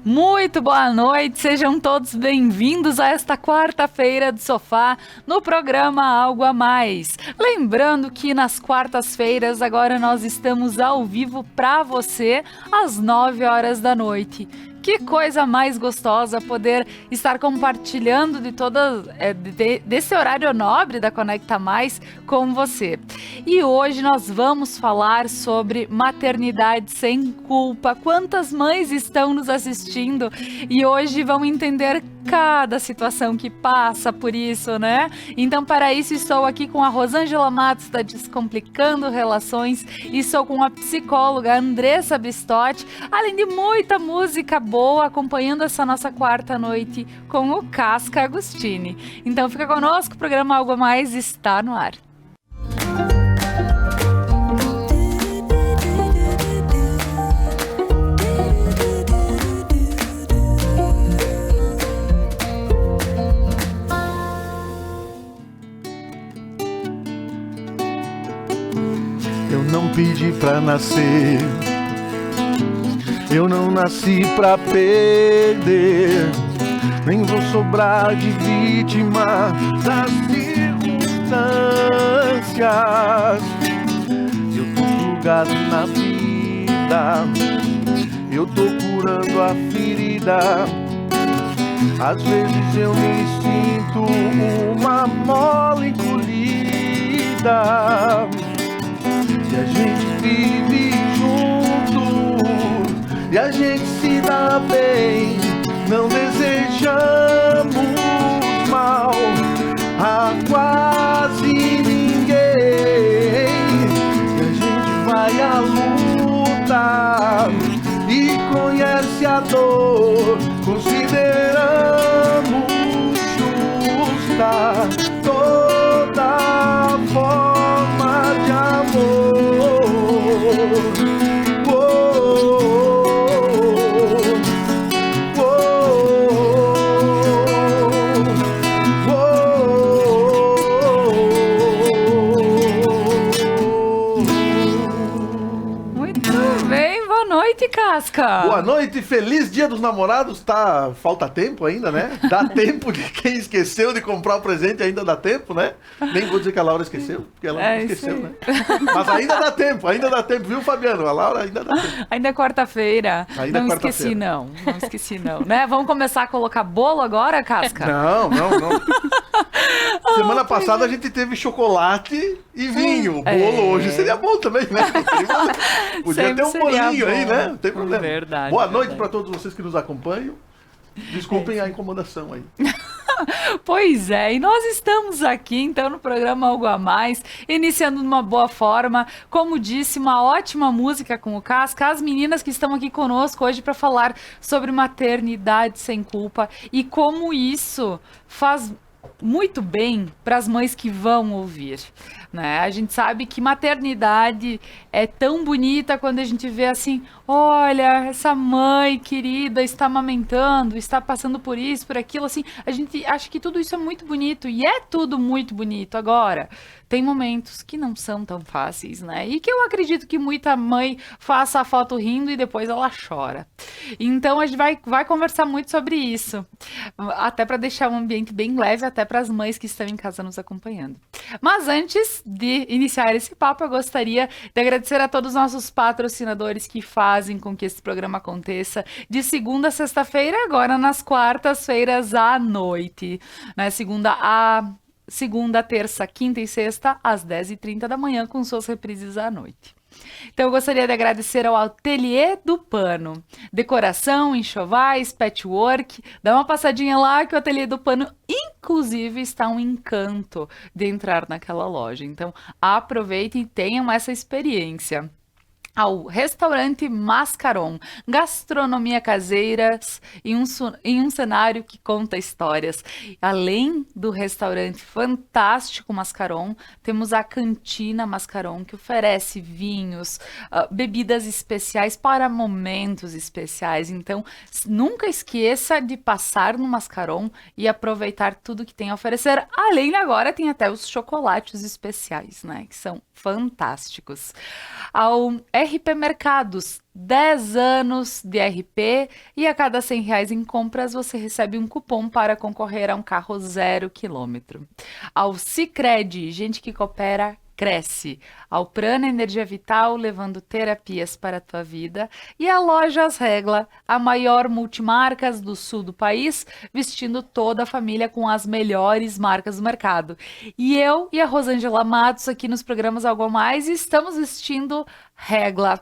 Muito boa noite, sejam todos bem-vindos a esta quarta-feira do sofá no programa Algo a Mais. Lembrando que nas quartas-feiras agora nós estamos ao vivo para você às 9 horas da noite. Que coisa mais gostosa poder estar compartilhando desse horário nobre da Conecta Mais com você. E hoje nós vamos falar sobre maternidade sem culpa. Quantas mães estão nos assistindo e hoje vão entender cada situação que passa por isso, né? Então, para isso, estou aqui com a Rosângela Matos, da Descomplicando Relações, e estou com a psicóloga Andressa Bistotti, além de muita música boa, acompanhando essa nossa quarta noite com o Casca Agostini. Então, fica conosco, o programa Algo a Mais está no ar. Eu não pedi pra nascer, eu não nasci pra perder, nem vou sobrar de vítima das circunstâncias. Eu tô plugado na vida, eu tô curando a ferida. Às vezes eu me sinto uma mola encolhida. E a gente vive junto, e a gente se dá bem, não desejamos mal a quase ninguém. E a gente vai à luta e conhece a dor, consideramos justa toda forma de amor. Casca. Boa noite, feliz Dia dos Namorados. Falta tempo ainda, né? Dá tempo de quem esqueceu de comprar o presente, ainda dá tempo, né? Nem vou dizer que a Laura esqueceu, porque ela não esqueceu, né? Mas ainda dá tempo, viu, Fabiano? A Laura ainda dá tempo. Ainda é quarta-feira. Não esqueci não, né? Vamos começar a colocar bolo agora, Casca? Não. Semana passada a gente teve chocolate e vinho. Bolo hoje seria bom também, né? Podia ter um bolinho aí, né? Não tem problema. Verdade. Boa noite para todos vocês que nos acompanham. Desculpem a incomodação aí. Pois é, e nós estamos aqui então no programa Algo a Mais, iniciando de uma boa forma, como disse, uma ótima música com o Casca, as meninas que estão aqui conosco hoje para falar sobre maternidade sem culpa e como isso faz muito bem para as mães que vão ouvir, né? A gente sabe que maternidade é tão bonita quando a gente vê assim, olha, essa mãe querida está amamentando, está passando por isso, por aquilo, assim, a gente acha que tudo isso é muito bonito e é tudo muito bonito. Agora, tem momentos que não são tão fáceis, né? E que eu acredito que muita mãe faça a foto rindo e depois ela chora. Então a gente vai conversar muito sobre isso, até para deixar um ambiente bem leve, até para as mães que estão em casa nos acompanhando. Mas antes de iniciar esse papo, eu gostaria de agradecer a todos os nossos patrocinadores que fazem com que esse programa aconteça de segunda a sexta-feira, agora nas quartas-feiras à noite, né? Segunda, terça, quinta e sexta, às 10h30 da manhã, com suas reprises à noite. Então eu gostaria de agradecer ao Ateliê do Pano, decoração, enxovais, patchwork. Dá uma passadinha lá que o Ateliê do Pano, inclusive, está um encanto de entrar naquela loja. Então aproveitem e tenham essa experiência. Ao restaurante Mascaron, gastronomia caseira em um cenário que conta histórias. Além do restaurante fantástico Mascaron, temos a cantina Mascaron, que oferece vinhos, bebidas especiais para momentos especiais. Então, nunca esqueça de passar no Mascaron e aproveitar tudo que tem a oferecer. Além, agora, tem até os chocolates especiais, né, que são fantásticos. Ao RP Mercados, 10 anos de RP e a cada R$ 100 em compras você recebe um cupom para concorrer a um carro 0 km. Ao Sicredi, gente que coopera, cresce. Ao Prana Energia Vital, levando terapias para a tua vida. E a Lojas Regla, a maior multimarcas do sul do país, vestindo toda a família com as melhores marcas do mercado. E eu e a Rosângela Matos, aqui nos programas Algo a Mais, estamos vestindo Regla.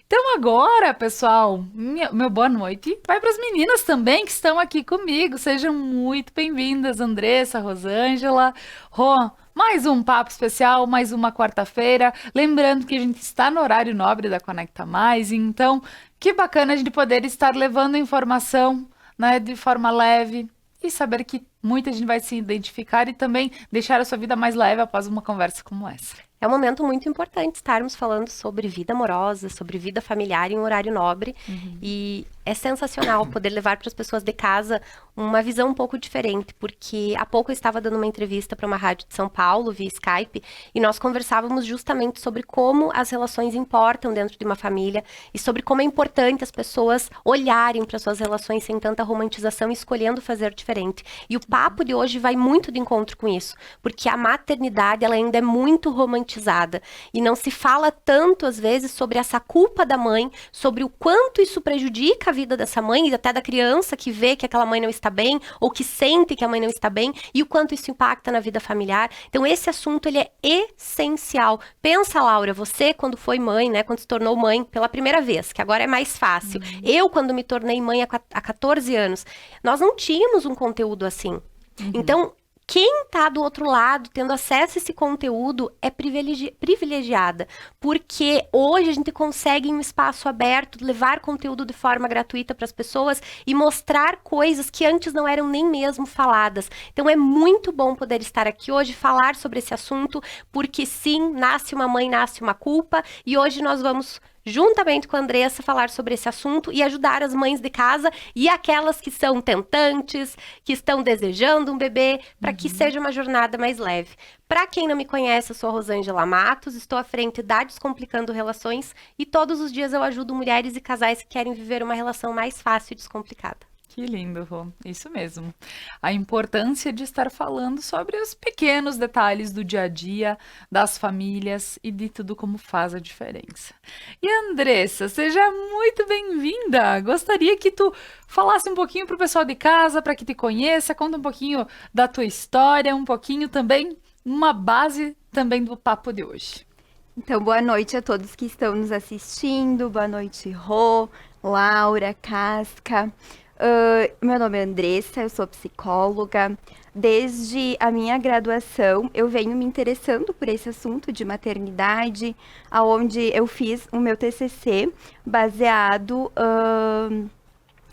Então agora, pessoal, meu boa noite vai para as meninas também que estão aqui comigo. Sejam muito bem-vindas, Andressa, Rosângela, Rô. Mais um papo especial, mais uma quarta-feira. Lembrando que a gente está no horário nobre da Conecta Mais, então que bacana a gente poder estar levando informação, né, de forma leve e saber que muita gente vai se identificar e também deixar a sua vida mais leve após uma conversa como essa. É um momento muito importante estarmos falando sobre vida amorosa, sobre vida familiar em um horário nobre. E é sensacional poder levar para as pessoas de casa uma visão um pouco diferente, porque há pouco eu estava dando uma entrevista para uma rádio de São Paulo, via Skype, e nós conversávamos justamente sobre como as relações importam dentro de uma família e sobre como é importante as pessoas olharem para suas relações sem tanta romantização e escolhendo fazer diferente. E o papo de hoje vai muito de encontro com isso, porque a maternidade ela ainda é muito romantizada e não se fala tanto às vezes sobre essa culpa da mãe, sobre o quanto isso prejudica a vida dessa mãe e até da criança que vê que aquela mãe não está bem ou que sente que a mãe não está bem e o quanto isso impacta na vida familiar. Então esse assunto ele é essencial. Pensa, Laura, você quando foi mãe, né, quando se tornou mãe pela primeira vez, que agora é mais fácil. Eu quando me tornei mãe há 14 anos, nós não tínhamos um conteúdo assim. Então, quem está do outro lado, tendo acesso a esse conteúdo, é privilegiada. Porque hoje a gente consegue, em um espaço aberto, levar conteúdo de forma gratuita para as pessoas e mostrar coisas que antes não eram nem mesmo faladas. Então é muito bom poder estar aqui hoje, falar sobre esse assunto, porque sim, nasce uma mãe, nasce uma culpa. E hoje nós vamos, juntamente com a Andressa, falar sobre esse assunto e ajudar as mães de casa e aquelas que são tentantes, que estão desejando um bebê, para que seja uma jornada mais leve. Para quem não me conhece, eu sou a Rosângela Matos, estou à frente da Descomplicando Relações e todos os dias eu ajudo mulheres e casais que querem viver uma relação mais fácil e descomplicada. Que lindo, Rô. Isso mesmo. A importância de estar falando sobre os pequenos detalhes do dia a dia, das famílias e de tudo como faz a diferença. E Andressa, seja muito bem-vinda. Gostaria que tu falasse um pouquinho para o pessoal de casa, para que te conheça, conta um pouquinho da tua história, um pouquinho também, uma base também do papo de hoje. Então, boa noite a todos que estão nos assistindo. Boa noite, Rô, Laura, Casca. Meu nome é Andressa, eu sou psicóloga. Desde a minha graduação, eu venho me interessando por esse assunto de maternidade, onde eu fiz o meu TCC baseado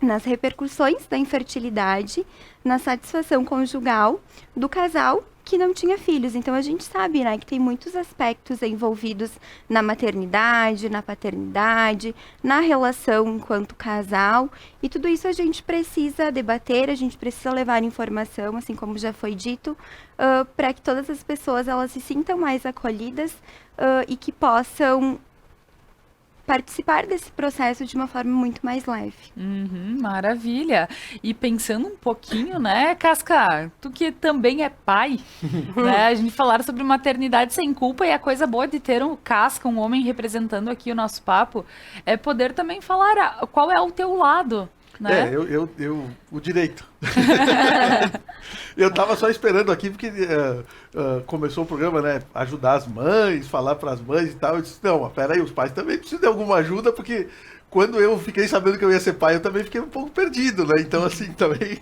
nas repercussões da infertilidade, na satisfação conjugal do casal que não tinha filhos. Então a gente sabe, né, que tem muitos aspectos envolvidos na maternidade, na paternidade, na relação enquanto casal, e tudo isso a gente precisa debater, a gente precisa levar informação, assim como já foi dito, para que todas as pessoas elas se sintam mais acolhidas e que possam participar desse processo de uma forma muito mais leve. Maravilha! E pensando um pouquinho, né, Casca, tu que também é pai, né, a gente falar sobre maternidade sem culpa e a coisa boa de ter um Casca, um homem representando aqui o nosso papo, é poder também falar qual é o teu lado, né? O direito. Eu tava só esperando aqui porque começou o programa, né? Ajudar as mães, falar para as mães e tal. Eu disse, não, peraí, os pais também precisam de alguma ajuda, porque quando eu fiquei sabendo que eu ia ser pai, eu também fiquei um pouco perdido, né? Então, assim, também...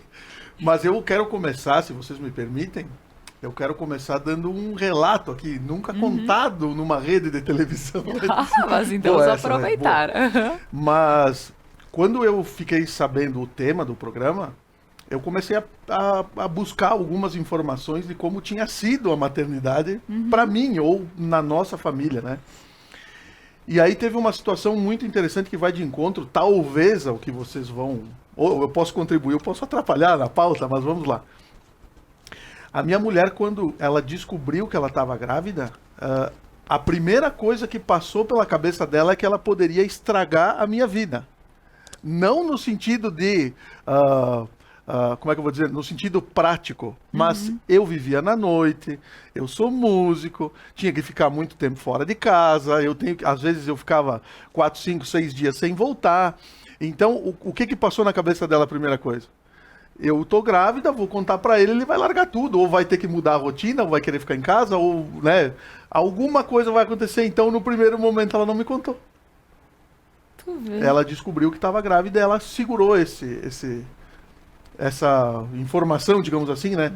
Mas eu quero começar, se vocês me permitem, eu quero começar dando um relato aqui, nunca contado numa rede de televisão. Mas então vamos aproveitar. Né? Mas... Quando eu fiquei sabendo o tema do programa, eu comecei a buscar algumas informações de como tinha sido a maternidade para mim ou na nossa família, né? E aí teve uma situação muito interessante que vai de encontro, talvez, ao que vocês vão... Ou eu posso contribuir, eu posso atrapalhar na pauta, mas vamos lá. A minha mulher, quando ela descobriu que ela estava grávida, a primeira coisa que passou pela cabeça dela é que ela poderia estragar a minha vida. Não no sentido de, como é que eu vou dizer? No sentido prático. Mas eu vivia na noite, eu sou músico, tinha que ficar muito tempo fora de casa, às vezes eu ficava 4, 5, 6 dias sem voltar. Então, o que passou na cabeça dela a primeira coisa? Eu tô grávida, vou contar pra ele, ele vai largar tudo, ou vai ter que mudar a rotina, ou vai querer ficar em casa, ou, né, alguma coisa vai acontecer. Então, no primeiro momento, ela não me contou. Ela descobriu que estava grávida e ela segurou essa informação, digamos assim, né?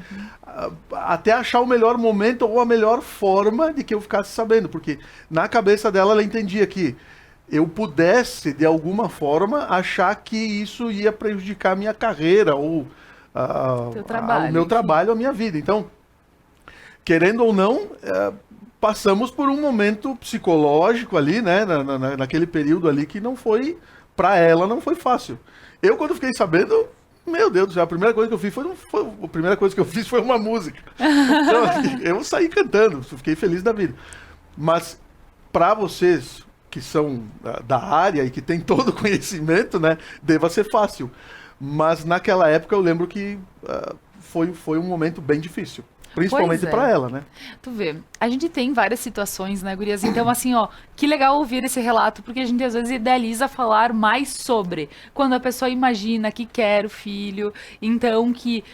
Até achar o melhor momento ou a melhor forma de que eu ficasse sabendo, porque na cabeça dela ela entendia que eu pudesse, de alguma forma, achar que isso ia prejudicar a minha carreira ou o meu trabalho, a minha vida. Então, querendo ou não, passamos por um momento psicológico ali, né, naquele período ali que não foi, para ela, não foi fácil. Eu, quando fiquei sabendo, meu Deus do céu, a primeira coisa que eu fiz foi uma música. Então, eu saí cantando, fiquei feliz da vida. Mas, para vocês que são da área e que tem todo o conhecimento, né, deva ser fácil. Mas, naquela época, eu lembro que foi um momento bem difícil. Principalmente para ela, né? Tu vê, a gente tem várias situações, né, gurias? Então, assim, ó, que legal ouvir esse relato, porque a gente às vezes idealiza falar mais sobre. Quando a pessoa imagina que quer o filho, então que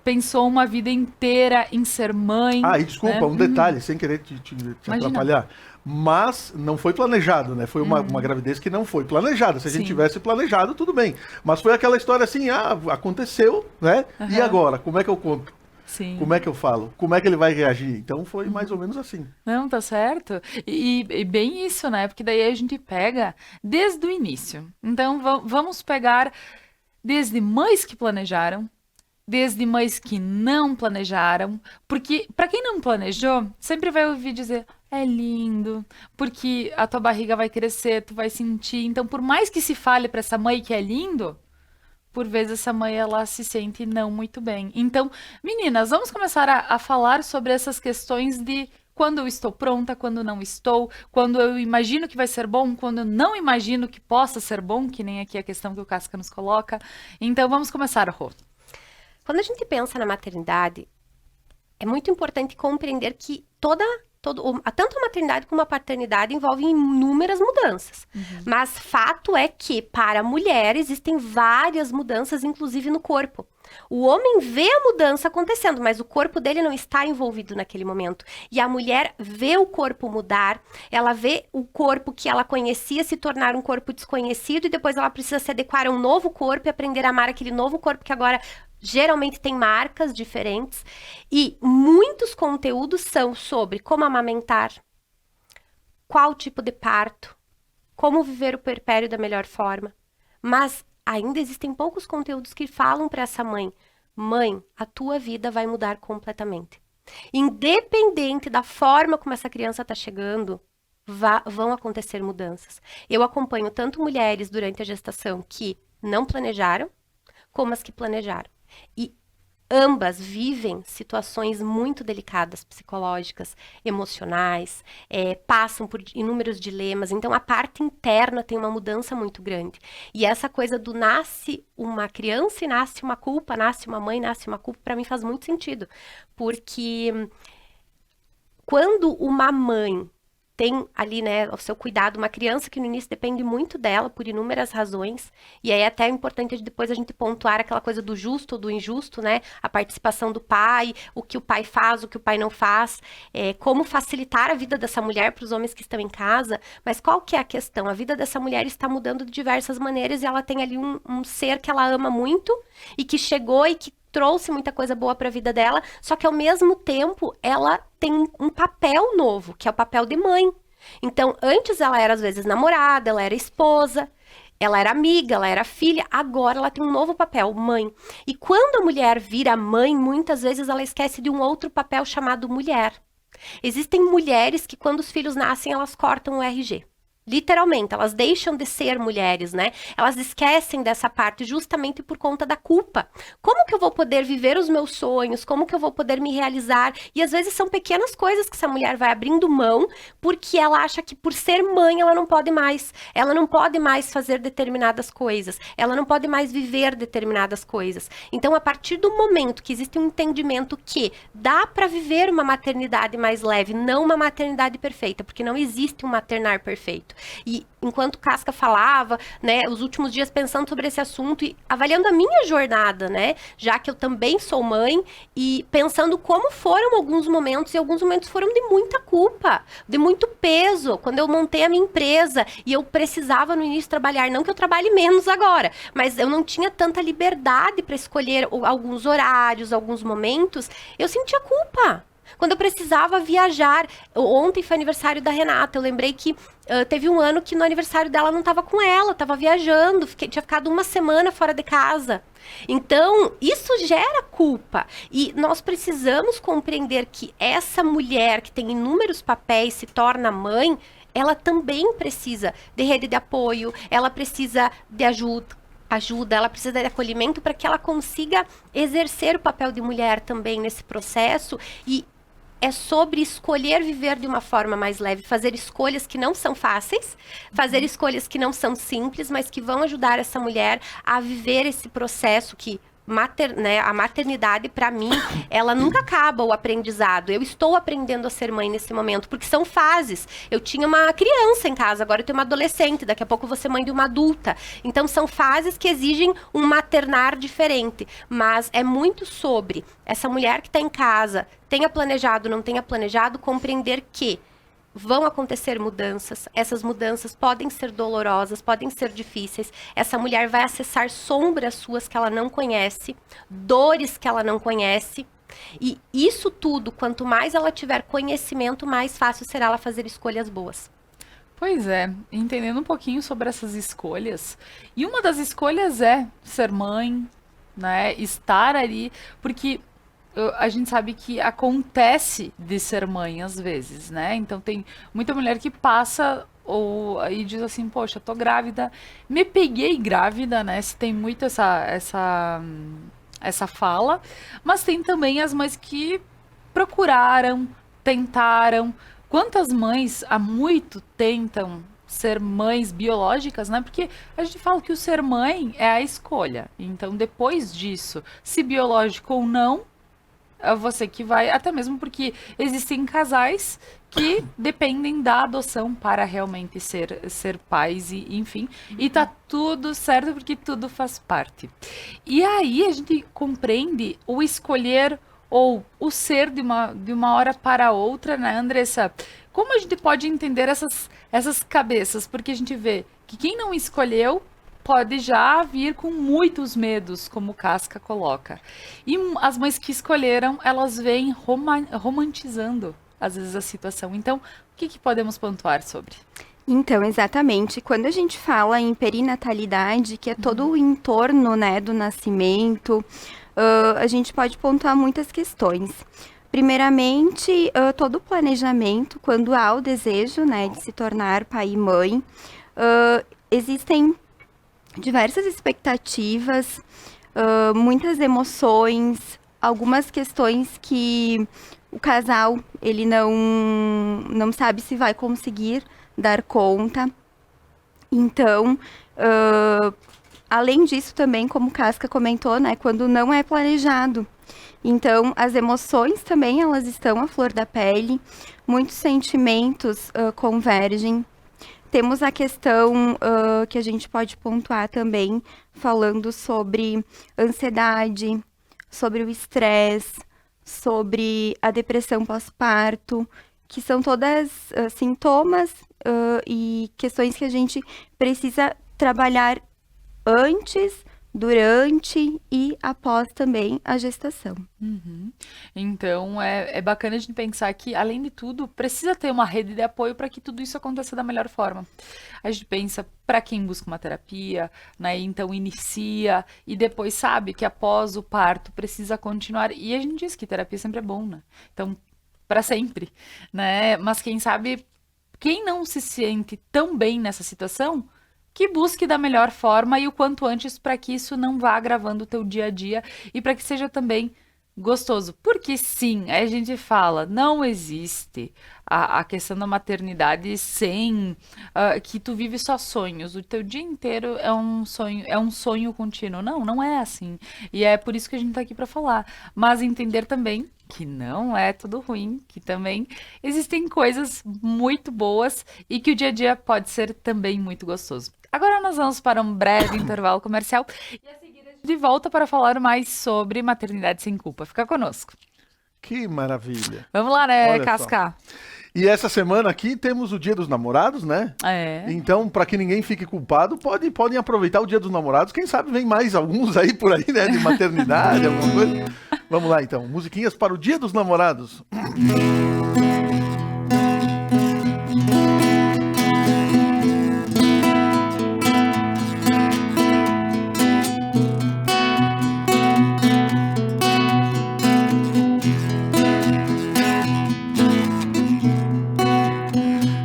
pensou uma vida inteira em ser mãe. E desculpa, né? Um detalhe, sem querer te atrapalhar. Mas não foi planejado, né? Foi uma gravidez que não foi planejada. Se a gente tivesse planejado, tudo bem. Mas foi aquela história assim, aconteceu, né? E agora? Como é que eu conto? Sim. Como é que eu falo? Como é que ele vai reagir? Então foi mais ou menos assim. Não, tá certo. E bem isso, né? Porque daí a gente pega desde o início. Então vamos pegar desde mães que planejaram, desde mães que não planejaram, porque para quem não planejou, sempre vai ouvir dizer, é lindo, porque a tua barriga vai crescer, tu vai sentir. Então, por mais que se fale para essa mãe que é lindo, por vezes essa mãe ela se sente não muito bem. Então, meninas, vamos começar a falar sobre essas questões de quando eu estou pronta, quando não estou, quando eu imagino que vai ser bom, quando eu não imagino que possa ser bom, que nem aqui a questão que o Casca nos coloca. Então, vamos começar, Rô. Quando a gente pensa na maternidade, é muito importante compreender que tanto a maternidade como a paternidade envolvem inúmeras mudanças. Mas fato é que, para a mulher, existem várias mudanças, inclusive no corpo. O homem vê a mudança acontecendo, mas o corpo dele não está envolvido naquele momento. E a mulher vê o corpo mudar, ela vê o corpo que ela conhecia se tornar um corpo desconhecido e depois ela precisa se adequar a um novo corpo e aprender a amar aquele novo corpo que agora geralmente tem marcas diferentes. E muitos conteúdos são sobre como amamentar, qual tipo de parto, como viver o puerpério da melhor forma. Mas ainda existem poucos conteúdos que falam para essa mãe, a tua vida vai mudar completamente. Independente da forma como essa criança está chegando, vão acontecer mudanças. Eu acompanho tanto mulheres durante a gestação que não planejaram, como as que planejaram. E ambas vivem situações muito delicadas, psicológicas, emocionais, passam por inúmeros dilemas. Então, a parte interna tem uma mudança muito grande. E essa coisa do nasce uma criança e nasce uma culpa, nasce uma mãe, nasce uma culpa, para mim faz muito sentido. Porque quando uma mãe tem ali, né, o seu cuidado, uma criança que no início depende muito dela por inúmeras razões, e aí até é importante depois a gente pontuar aquela coisa do justo ou do injusto, né, a participação do pai, o que o pai faz, o que o pai não faz, como facilitar a vida dessa mulher para os homens que estão em casa, mas qual que é a questão? A vida dessa mulher está mudando de diversas maneiras e ela tem ali um ser que ela ama muito e que chegou e que trouxe muita coisa boa para a vida dela, só que ao mesmo tempo ela tem um papel novo, que é o papel de mãe. Então, antes ela era às vezes namorada, ela era esposa, ela era amiga, ela era filha, agora ela tem um novo papel, mãe. E quando a mulher vira mãe, muitas vezes ela esquece de um outro papel chamado mulher. Existem mulheres que quando os filhos nascem, elas cortam o RG. Literalmente, elas deixam de ser mulheres, né? Elas esquecem dessa parte justamente por conta da culpa. Como que eu vou poder viver os meus sonhos? Como que eu vou poder me realizar? E às vezes são pequenas coisas que essa mulher vai abrindo mão porque ela acha que por ser mãe ela não pode mais. Ela não pode mais fazer determinadas coisas. Ela não pode mais viver determinadas coisas. Então, a partir do momento que existe um entendimento que dá para viver uma maternidade mais leve, não uma maternidade perfeita, porque não existe um maternar perfeito. E enquanto Casca falava, né, os últimos dias pensando sobre esse assunto e avaliando a minha jornada, né, já que eu também sou mãe, e pensando como foram alguns momentos, e alguns momentos foram de muita culpa, de muito peso, quando eu montei a minha empresa e eu precisava no início trabalhar, não que eu trabalhe menos agora, mas eu não tinha tanta liberdade para escolher alguns horários, alguns momentos, eu sentia culpa. Quando eu precisava viajar, ontem foi aniversário da Renata, eu lembrei que teve um ano que no aniversário dela não estava com ela, estava viajando, tinha ficado uma semana fora de casa. Então, isso gera culpa. E nós precisamos compreender que essa mulher que tem inúmeros papéis, se torna mãe, ela também precisa de rede de apoio, ela precisa de ajuda, ela precisa de acolhimento para que ela consiga exercer o papel de mulher também nesse processo. E é sobre escolher viver de uma forma mais leve, fazer escolhas que não são fáceis, fazer escolhas que não são simples, mas que vão ajudar essa mulher a viver esse processo que a maternidade, para mim, ela nunca acaba o aprendizado. Eu estou aprendendo a ser mãe nesse momento, porque são fases. Eu tinha uma criança em casa, agora eu tenho uma adolescente, daqui a pouco eu vou ser mãe de uma adulta. Então, são fases que exigem um maternar diferente. Mas é muito sobre essa mulher que está em casa, tenha planejado, não tenha planejado, compreender que vão acontecer mudanças, essas mudanças podem ser dolorosas, podem ser difíceis, essa mulher vai acessar sombras suas que ela não conhece, dores que ela não conhece, e isso tudo, quanto mais ela tiver conhecimento, mais fácil será ela fazer escolhas boas. Pois é, entendendo um pouquinho sobre essas escolhas, e uma das escolhas é ser mãe, né, estar ali, porque a gente sabe que acontece de ser mãe às vezes, né? Então tem muita mulher que passa ou aí diz assim, poxa, tô grávida, me peguei grávida, né? Se tem muito essa fala, mas tem também as mães que procuraram, tentaram. Quantas mães há muito tentam ser mães biológicas, né? Porque a gente fala que o ser mãe é a escolha. Então, depois disso, se biológico ou não, é você que vai, até mesmo porque existem casais que dependem da adoção para realmente ser pais, e enfim, e tá tudo certo porque tudo faz parte. E aí a gente compreende o escolher ou o ser de uma hora para outra, né, Andressa? Como a gente pode entender essas cabeças? Porque a gente vê que quem não escolheu pode já vir com muitos medos, como o Casca coloca. E as mães que escolheram, elas vêm romantizando, às vezes, a situação. Então, o que podemos pontuar sobre? Então, exatamente. Quando a gente fala em perinatalidade, que é todo o entorno, né, do nascimento, a gente pode pontuar muitas questões. Primeiramente, todo o planejamento, quando há o desejo, né, de se tornar pai e mãe, existem diversas expectativas, muitas emoções, algumas questões que o casal ele não sabe se vai conseguir dar conta. Então, além disso também, como Casca comentou, né, quando não é planejado. Então, as emoções também, elas estão à flor da pele, muitos sentimentos convergem. Temos a questão que a gente pode pontuar também, falando sobre ansiedade, sobre o estresse, sobre a depressão pós-parto, que são todas sintomas e questões que a gente precisa trabalhar antes, durante e após também a gestação. Uhum. Então, é bacana a gente pensar que, além de tudo, precisa ter uma rede de apoio para que tudo isso aconteça da melhor forma. A gente pensa para quem busca uma terapia, né? Então inicia e depois sabe que após o parto precisa continuar. E a gente diz que terapia sempre é bom, né? Então, para sempre, né? Mas quem sabe quem não se sente tão bem nessa situação, que busque da melhor forma e o quanto antes para que isso não vá agravando o teu dia a dia e para que seja também gostoso. Porque sim, a gente fala, não existe a questão da maternidade sem que tu vive só sonhos. O teu dia inteiro é um sonho contínuo. Não é assim. E é por isso que a gente tá aqui para falar. Mas entender também que não é tudo ruim, que também existem coisas muito boas e que o dia a dia pode ser também muito gostoso. Agora nós vamos para um breve intervalo comercial e a seguir a gente de volta para falar mais sobre maternidade sem culpa. Fica conosco. Que maravilha. Vamos lá, né, Olha Casca? E essa semana aqui temos o Dia dos Namorados, né? Então, para que ninguém fique culpado, podem aproveitar o Dia dos Namorados. Quem sabe vem mais alguns aí por aí, né? De maternidade, alguma coisa. Vamos lá, então. Musiquinhas para o Dia dos Namorados.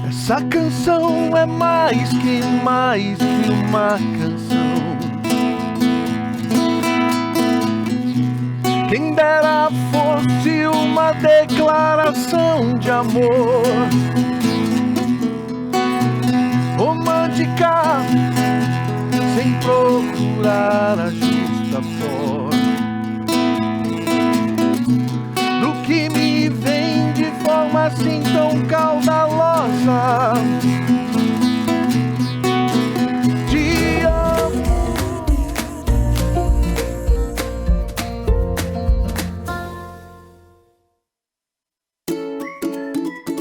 Essa canção é mais que uma canção. Quem dera fosse uma declaração de amor romântica, sem procurar a justa forma do que me vem de forma assim tão caudalosa. Te amo.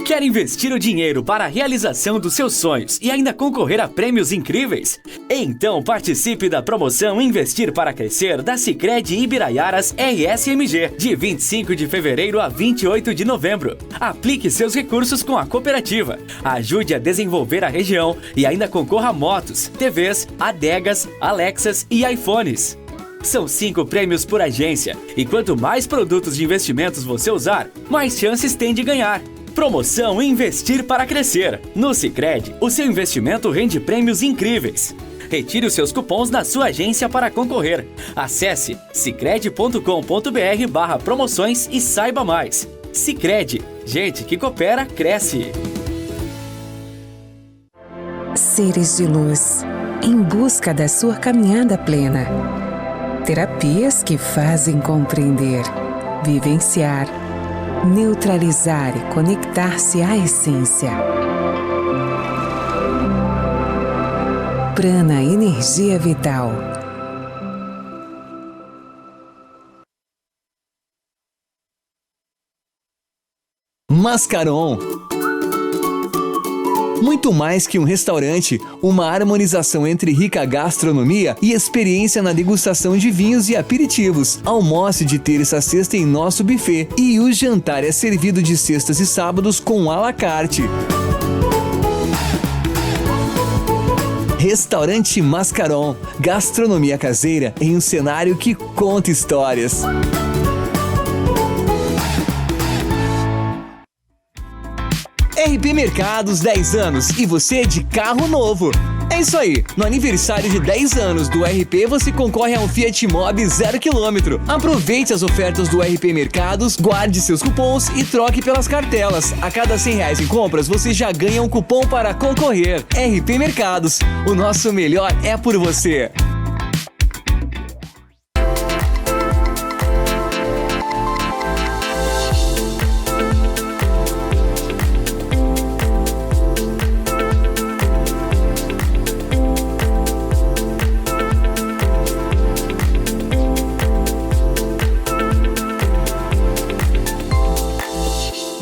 Quer investir o dinheiro para a realização dos seus sonhos e ainda concorrer a prêmios incríveis? Então participe da promoção Investir para Crescer da Sicredi Ibiraiaras RSMG, de 25 de fevereiro a 28 de novembro. Aplique seus recursos com a cooperativa, ajude a desenvolver a região e ainda concorra a motos, TVs, adegas, Alexas e iPhones. São 5 prêmios por agência e quanto mais produtos de investimentos você usar, mais chances tem de ganhar. Promoção Investir para Crescer. No Sicredi, o seu investimento rende prêmios incríveis. Retire os seus cupons na sua agência para concorrer. Acesse sicredi.com.br/promoções e saiba mais. Sicredi, gente que coopera, cresce. Seres de luz, em busca da sua caminhada plena. Terapias que fazem compreender, vivenciar, neutralizar e conectar-se à essência. Prana Energia Vital. Mascaron. Muito mais que um restaurante, uma harmonização entre rica gastronomia e experiência na degustação de vinhos e aperitivos. Almoce de terça a sexta em nosso buffet e o jantar é servido de sextas e sábados com à la carte. Restaurante Mascaron, gastronomia caseira em um cenário que conta histórias. RP Mercados 10 anos e você de carro novo. É isso aí, no aniversário de 10 anos do RP você concorre a um Fiat Mobi 0 km. Aproveite as ofertas do RP Mercados, guarde seus cupons e troque pelas cartelas. A cada R$100 em compras você já ganha um cupom para concorrer. RP Mercados, o nosso melhor é por você.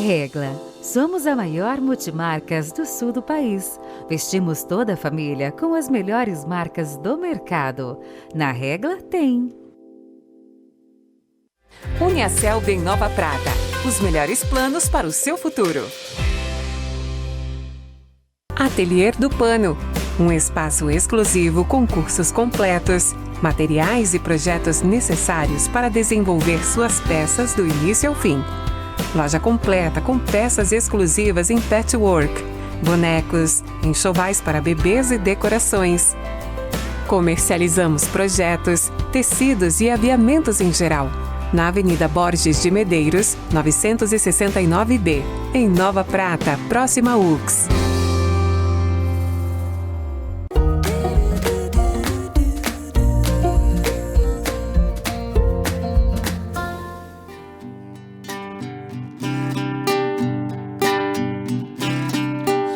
Regla. Somos a maior multimarcas do sul do país. Vestimos toda a família com as melhores marcas do mercado. Na Regla tem. Uniaselv em Nova Prata. Os melhores planos para o seu futuro. Ateliê do Pano. Um espaço exclusivo com cursos completos, materiais e projetos necessários para desenvolver suas peças do início ao fim. Loja completa com peças exclusivas em patchwork, bonecos, enxovais para bebês e decorações. Comercializamos projetos, tecidos e aviamentos em geral. Na Avenida Borges de Medeiros, 969B, em Nova Prata, próxima a UX.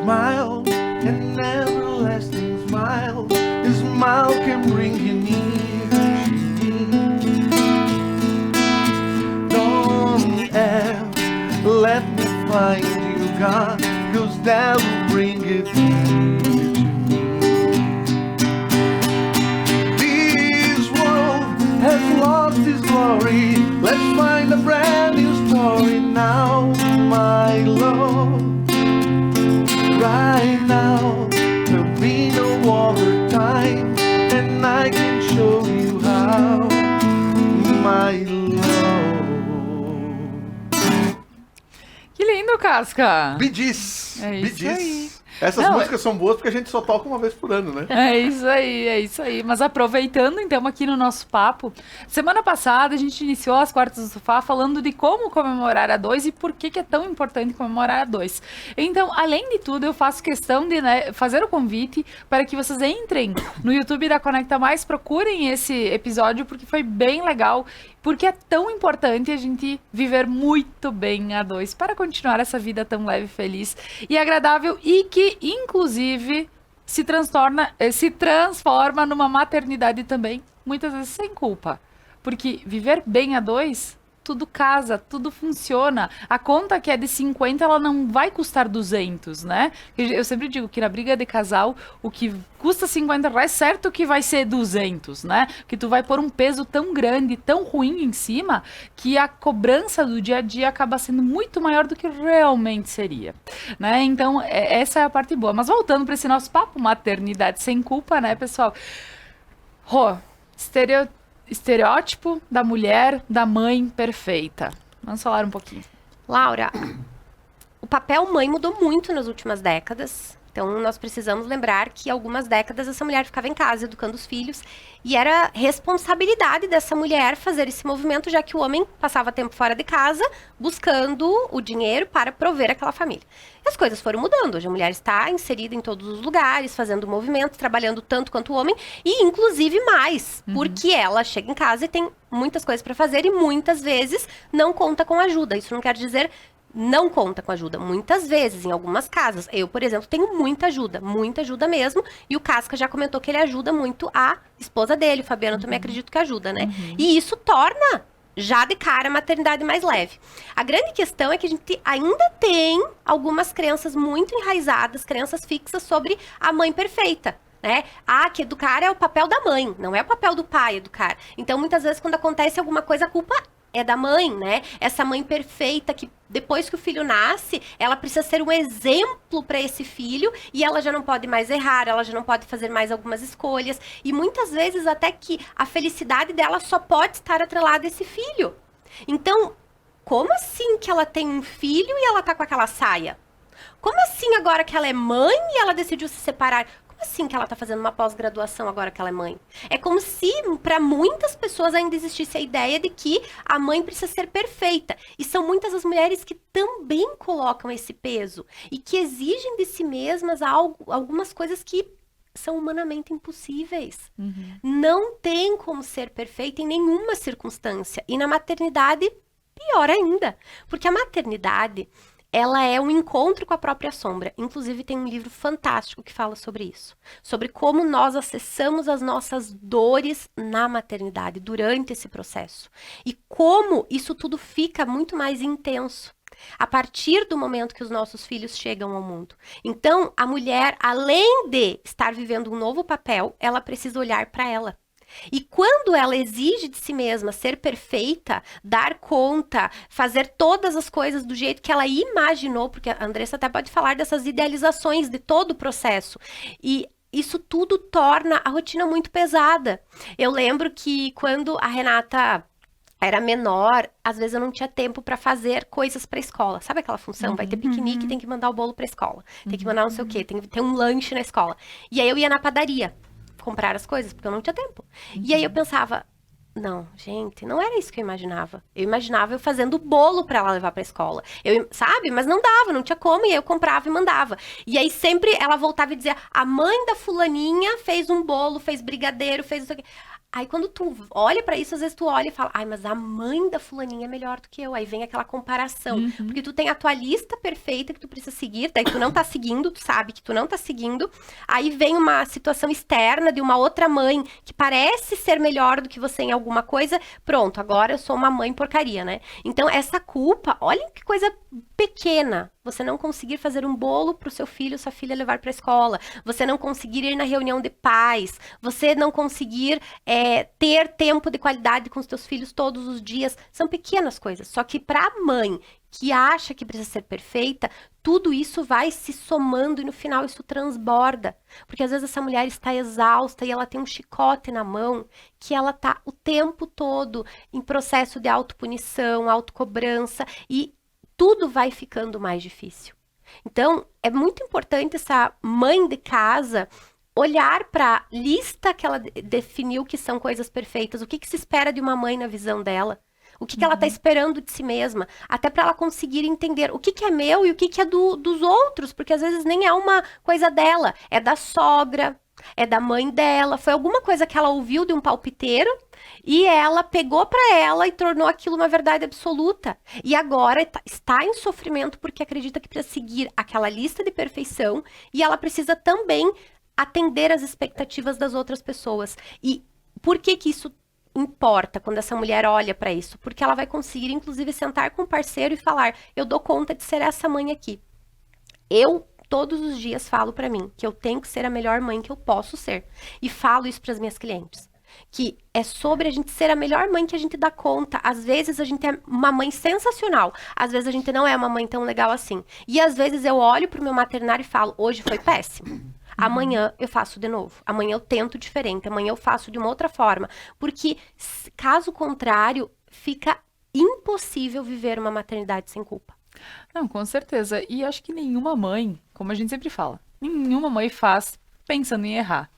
Smile, an everlasting smile. A smile can bring you near to me. Don't ever let me find you gone, 'cause that will bring it near to me. This world has lost its glory. Let's find a brand new story now, my love. Right now, there'll be no other time, and I can show you how, my love. Que lindo, Casca! Bee Gees. É Bee isso Gees. aí. Essas Não, músicas são boas porque a gente só toca uma vez por ano, né? É isso aí, é isso aí. Mas aproveitando, então, aqui no nosso papo, semana passada a gente iniciou as Quartas do Sofá falando de como comemorar a 2 e por que é tão importante comemorar a 2. Então, além de tudo, eu faço questão de fazer o convite para que vocês entrem no YouTube da Conecta Mais, procurem esse episódio porque foi bem legal, porque é tão importante a gente viver muito bem a 2 para continuar essa vida tão leve, feliz e agradável e que, inclusive, se transforma numa maternidade também, muitas vezes sem culpa. Porque viver bem a 2, tudo casa, tudo funciona. A conta que é de 50, ela não vai custar 200, né? Eu sempre digo que na briga de casal, o que custa 50 reais, certo que vai ser 200, né? Que tu vai pôr um peso tão grande, tão ruim em cima, que a cobrança do dia a dia acaba sendo muito maior do que realmente seria, né? Então, essa é a parte boa. Mas voltando para esse nosso papo, maternidade sem culpa, né, pessoal? Estereótipo da mulher, da mãe perfeita. Vamos falar um pouquinho. Laura, o papel mãe mudou muito nas últimas décadas. Então, nós precisamos lembrar que algumas décadas essa mulher ficava em casa educando os filhos e era responsabilidade dessa mulher fazer esse movimento, já que o homem passava tempo fora de casa buscando o dinheiro para prover aquela família. E as coisas foram mudando. Hoje a mulher está inserida em todos os lugares, fazendo movimentos, trabalhando tanto quanto o homem e inclusive mais, porque ela chega em casa e tem muitas coisas para fazer e muitas vezes não conta com ajuda. Isso não quer dizer não conta com ajuda. Muitas vezes, em algumas casas. Eu, por exemplo, tenho muita ajuda mesmo. E o Casca já comentou que ele ajuda muito a esposa dele. O Fabiano também acredito que ajuda, né? E isso torna, já de cara, a maternidade mais leve. A grande questão é que a gente ainda tem algumas crenças muito enraizadas, crenças fixas sobre a mãe perfeita. Né? Que educar é o papel da mãe, não é o papel do pai educar. Então, muitas vezes, quando acontece alguma coisa, a culpa é da mãe, né? Essa mãe perfeita que depois que o filho nasce, ela precisa ser um exemplo para esse filho e ela já não pode mais errar, ela já não pode fazer mais algumas escolhas e muitas vezes até que a felicidade dela só pode estar atrelada a esse filho. Então, como assim que ela tem um filho e ela tá com aquela saia? Como assim agora que ela é mãe e ela decidiu se separar? Assim que ela tá fazendo uma pós-graduação agora que ela é mãe. É como se para muitas pessoas ainda existisse a ideia de que a mãe precisa ser perfeita. E são muitas as mulheres que também colocam esse peso e que exigem de si mesmas algumas coisas que são humanamente impossíveis. Não tem como ser perfeita em nenhuma circunstância. E na maternidade, pior ainda. Porque a maternidade, ela é um encontro com a própria sombra. Inclusive, tem um livro fantástico que fala sobre isso. Sobre como nós acessamos as nossas dores na maternidade, durante esse processo. E como isso tudo fica muito mais intenso a partir do momento que os nossos filhos chegam ao mundo. Então, a mulher, além de estar vivendo um novo papel, ela precisa olhar para ela. E quando ela exige de si mesma ser perfeita, dar conta, fazer todas as coisas do jeito que ela imaginou, porque a Andressa até pode falar dessas idealizações de todo o processo, e isso tudo torna a rotina muito pesada. Eu lembro que quando a Renata era menor, às vezes eu não tinha tempo para fazer coisas para escola. Sabe aquela função? Vai ter piquenique, tem que mandar o bolo para escola. Tem que mandar não sei o quê, tem que ter um lanche na escola. E aí eu ia na padaria comprar as coisas, porque eu não tinha tempo. E aí eu pensava, não, gente, não era isso que eu imaginava. Eu imaginava eu fazendo bolo para ela levar para escola. Sabe? Mas não dava, não tinha como, e aí eu comprava e mandava. E aí sempre ela voltava e dizia, a mãe da fulaninha fez um bolo, fez brigadeiro, fez isso aqui. Aí quando tu olha pra isso, às vezes tu olha e fala, ai, mas a mãe da fulaninha é melhor do que eu. Aí vem aquela comparação. Porque tu tem a tua lista perfeita que tu precisa seguir, daí tu não tá seguindo, tu sabe que tu não tá seguindo. Aí vem uma situação externa de uma outra mãe que parece ser melhor do que você em alguma coisa. Pronto, agora eu sou uma mãe porcaria, né? Então essa culpa, olha que coisa pequena. Você não conseguir fazer um bolo pro seu filho, sua filha levar pra escola. Você não conseguir ir na reunião de pais. Você não conseguir ter tempo de qualidade com os teus filhos todos os dias. São pequenas coisas. Só que para a mãe que acha que precisa ser perfeita, tudo isso vai se somando e no final isso transborda. Porque às vezes essa mulher está exausta e ela tem um chicote na mão que ela tá o tempo todo em processo de autopunição, autocobrança e tudo vai ficando mais difícil. Então, é muito importante essa mãe de casa olhar para a lista que ela definiu que são coisas perfeitas, o que se espera de uma mãe na visão dela, o que ela está esperando de si mesma, até para ela conseguir entender o que é meu e o que é dos outros, porque às vezes nem é uma coisa dela, é da sogra, é da mãe dela, foi alguma coisa que ela ouviu de um palpiteiro e ela pegou para ela e tornou aquilo uma verdade absoluta. E agora está em sofrimento porque acredita que precisa seguir aquela lista de perfeição e ela precisa também atender às expectativas das outras pessoas. E por que isso importa quando essa mulher olha para isso? Porque ela vai conseguir, inclusive, sentar com o parceiro e falar, eu dou conta de ser essa mãe aqui. Eu todos os dias falo para mim que eu tenho que ser a melhor mãe que eu posso ser. E falo isso para as minhas clientes. Que é sobre a gente ser a melhor mãe que a gente dá conta. Às vezes a gente é uma mãe sensacional. Às vezes a gente não é uma mãe tão legal assim. E às vezes eu olho pro meu maternário e falo, hoje foi péssimo. Amanhã eu faço de novo. Amanhã eu tento diferente. Amanhã eu faço de uma outra forma. Porque, caso contrário, fica impossível viver uma maternidade sem culpa. Não, com certeza. E acho que nenhuma mãe, como a gente sempre fala, nenhuma mãe faz pensando em errar.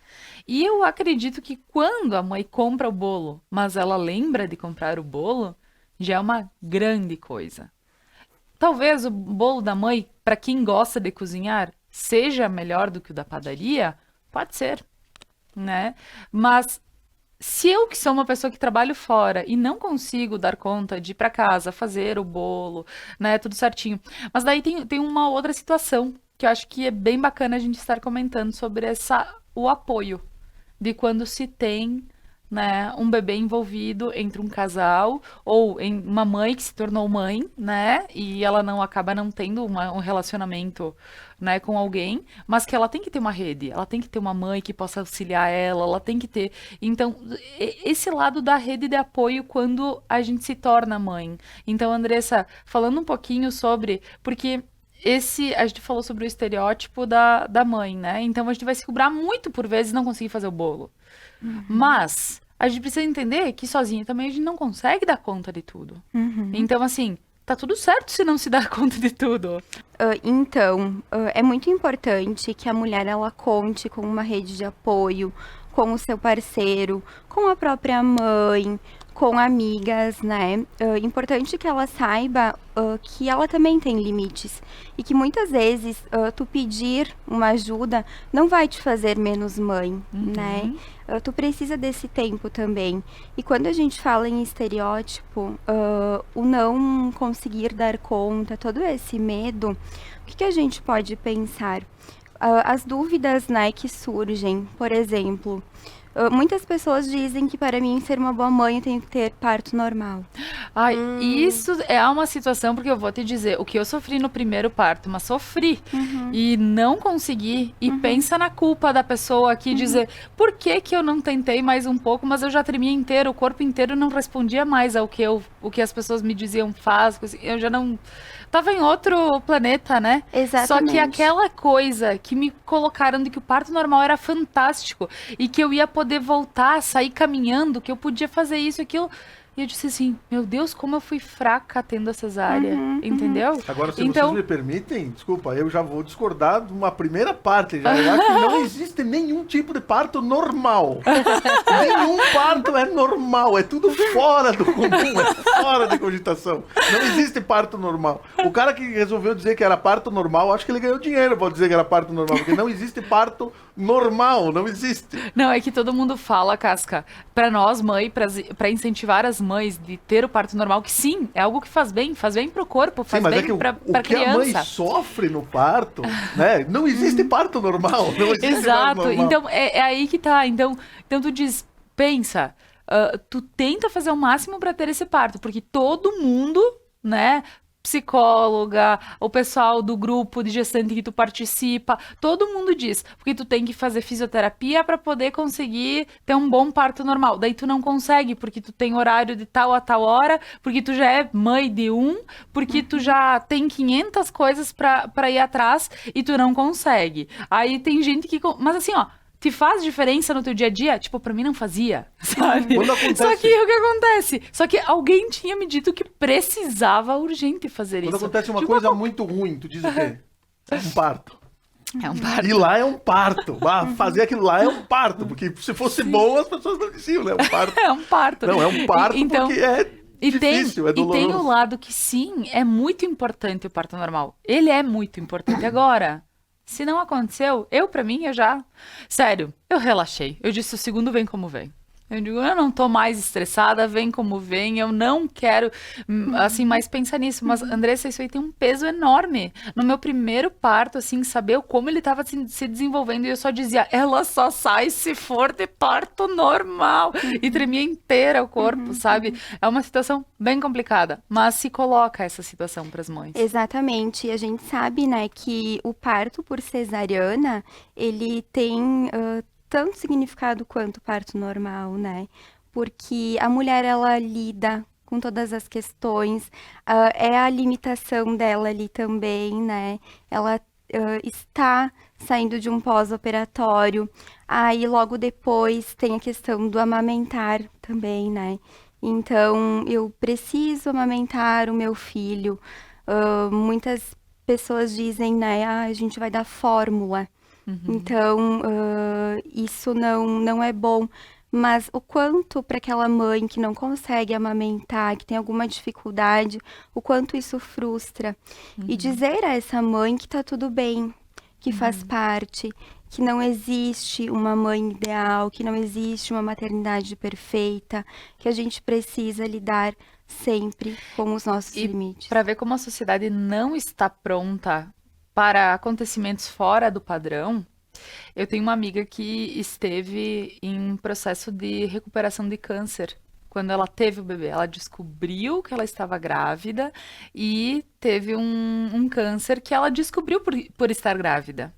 E eu acredito que quando a mãe compra o bolo, mas ela lembra de comprar o bolo, já é uma grande coisa. Talvez o bolo da mãe, para quem gosta de cozinhar, seja melhor do que o da padaria, pode ser, né? Mas se eu que sou uma pessoa que trabalho fora e não consigo dar conta de ir para casa, fazer o bolo, né, tudo certinho. Mas daí tem uma outra situação que eu acho que é bem bacana a gente estar comentando sobre o apoio de quando se tem, né, um bebê envolvido entre um casal ou em uma mãe que se tornou mãe, né, e ela acaba não tendo um relacionamento, né, com alguém, mas que ela tem que ter uma rede, ela tem que ter uma mãe que possa auxiliar ela tem que ter. Então, esse lado da rede de apoio quando a gente se torna mãe. Então, Andressa, falando um pouquinho sobre, porque a gente falou sobre o estereótipo da mãe, né? Então a gente vai se cobrar muito por vezes não conseguir fazer o bolo. Mas a gente precisa entender que sozinha também a gente não consegue dar conta de tudo. Então, assim, tá tudo certo se não se dar conta de tudo. É muito importante que a mulher ela conte com uma rede de apoio, com o seu parceiro, com a própria mãe, com amigas, né? Importante que ela saiba que ela também tem limites e que muitas vezes tu pedir uma ajuda não vai te fazer menos mãe, né? Tu precisa desse tempo também. E quando a gente fala em estereótipo, o não conseguir dar conta, todo esse medo, o que a gente pode pensar? As dúvidas, né, que surgem, por exemplo, muitas pessoas dizem que para mim ser uma boa mãe eu tenho que ter parto normal. Ai, isso é uma situação, porque eu vou te dizer, o que eu sofri no primeiro parto, mas sofri e não consegui, e pensa na culpa da pessoa aqui, dizer, por que eu não tentei mais um pouco, mas eu já tremia inteiro, o corpo inteiro não respondia mais ao que as pessoas me diziam, faz, eu já não... Tava em outro planeta, né? Exatamente. Só que aquela coisa que me colocaram de que o parto normal era fantástico e que eu ia poder voltar, sair caminhando, que eu podia fazer isso, aquilo, E eu disse assim, meu Deus, como eu fui fraca tendo a cesárea, entendeu? Agora, se Então, vocês me permitem, desculpa, eu já vou discordar de uma primeira parte. Já. Eu acho que não existe nenhum tipo de parto normal. Nenhum parto é normal, é tudo fora do comum, é fora de cogitação. Não existe parto normal. O cara que resolveu dizer que era parto normal, acho que ele ganhou dinheiro para dizer que era parto normal, porque não existe parto normal, não existe. não, é que todo mundo fala, Casca, pra nós, mãe, pra incentivar as mães de ter o parto normal, que sim, é algo que faz bem pro corpo, faz Sim, mas bem é que pra o que a mãe criança. sofre no parto, né? Não existe parto normal, não existe parto Exato, normal. então é aí que tá. Então tu diz, pensa, tu tenta fazer o máximo pra ter esse parto, porque todo mundo, né, psicóloga, o pessoal do grupo de gestante que tu participa, todo mundo diz, porque tu tem que fazer fisioterapia pra poder conseguir ter um bom parto normal. Daí tu não consegue, porque tu tem horário de tal a tal hora, porque tu já é mãe de porque tu já tem 500 coisas pra ir atrás e tu não consegue. Aí tem gente que... Mas assim, ó, te faz diferença no teu dia a dia? Tipo, pra mim não fazia, sabe? Quando acontece- Só que o que acontece? Só que alguém tinha me dito que precisava urgente fazer Quando isso. acontece uma Tipo, coisa muito ruim, tu diz o quê? É um parto. É um parto. E lá é um parto. Fazer aquilo lá é um parto. Porque se fosse bom, as pessoas não diziam, né? É um parto. É um parto. Não, é um parto Então, porque é difícil, é e tem doloroso. o lado que sim, é muito importante o parto normal. Ele é muito importante. Agora, se não aconteceu, pra mim, eu já... Sério, eu relaxei. Eu disse, o segundo vem como vem. Eu digo, eu não tô mais estressada, vem como vem, eu não quero, assim, mais pensar nisso. Mas, Andressa, isso aí tem um peso enorme. No meu primeiro parto, assim, saber como ele tava se desenvolvendo, e eu só dizia, ela só sai se for de parto normal. E tremia inteira o corpo, sabe? É uma situação bem complicada, mas se coloca essa situação pras mães. Exatamente. E a gente sabe, né, que o parto por cesariana, ele tem tanto significado quanto o parto normal, né? Porque a mulher, ela lida com todas as questões, é a limitação dela ali também, né? Ela está saindo de um pós-operatório, aí logo depois tem a questão do amamentar também, né? Então, eu preciso amamentar o meu filho. Muitas pessoas dizem, né, a gente vai dar fórmula. Então, isso não é bom. Mas o quanto para aquela mãe que não consegue amamentar, que tem alguma dificuldade, o quanto isso frustra. E dizer a essa mãe que tá tudo bem, que faz parte, que não existe uma mãe ideal, que não existe uma maternidade perfeita, que a gente precisa lidar sempre com os nossos limites. Para ver como a sociedade não está pronta para acontecimentos fora do padrão, eu tenho uma amiga que esteve em processo de recuperação de câncer. Quando ela teve o bebê, ela descobriu que ela estava grávida e teve um câncer que ela descobriu por estar grávida.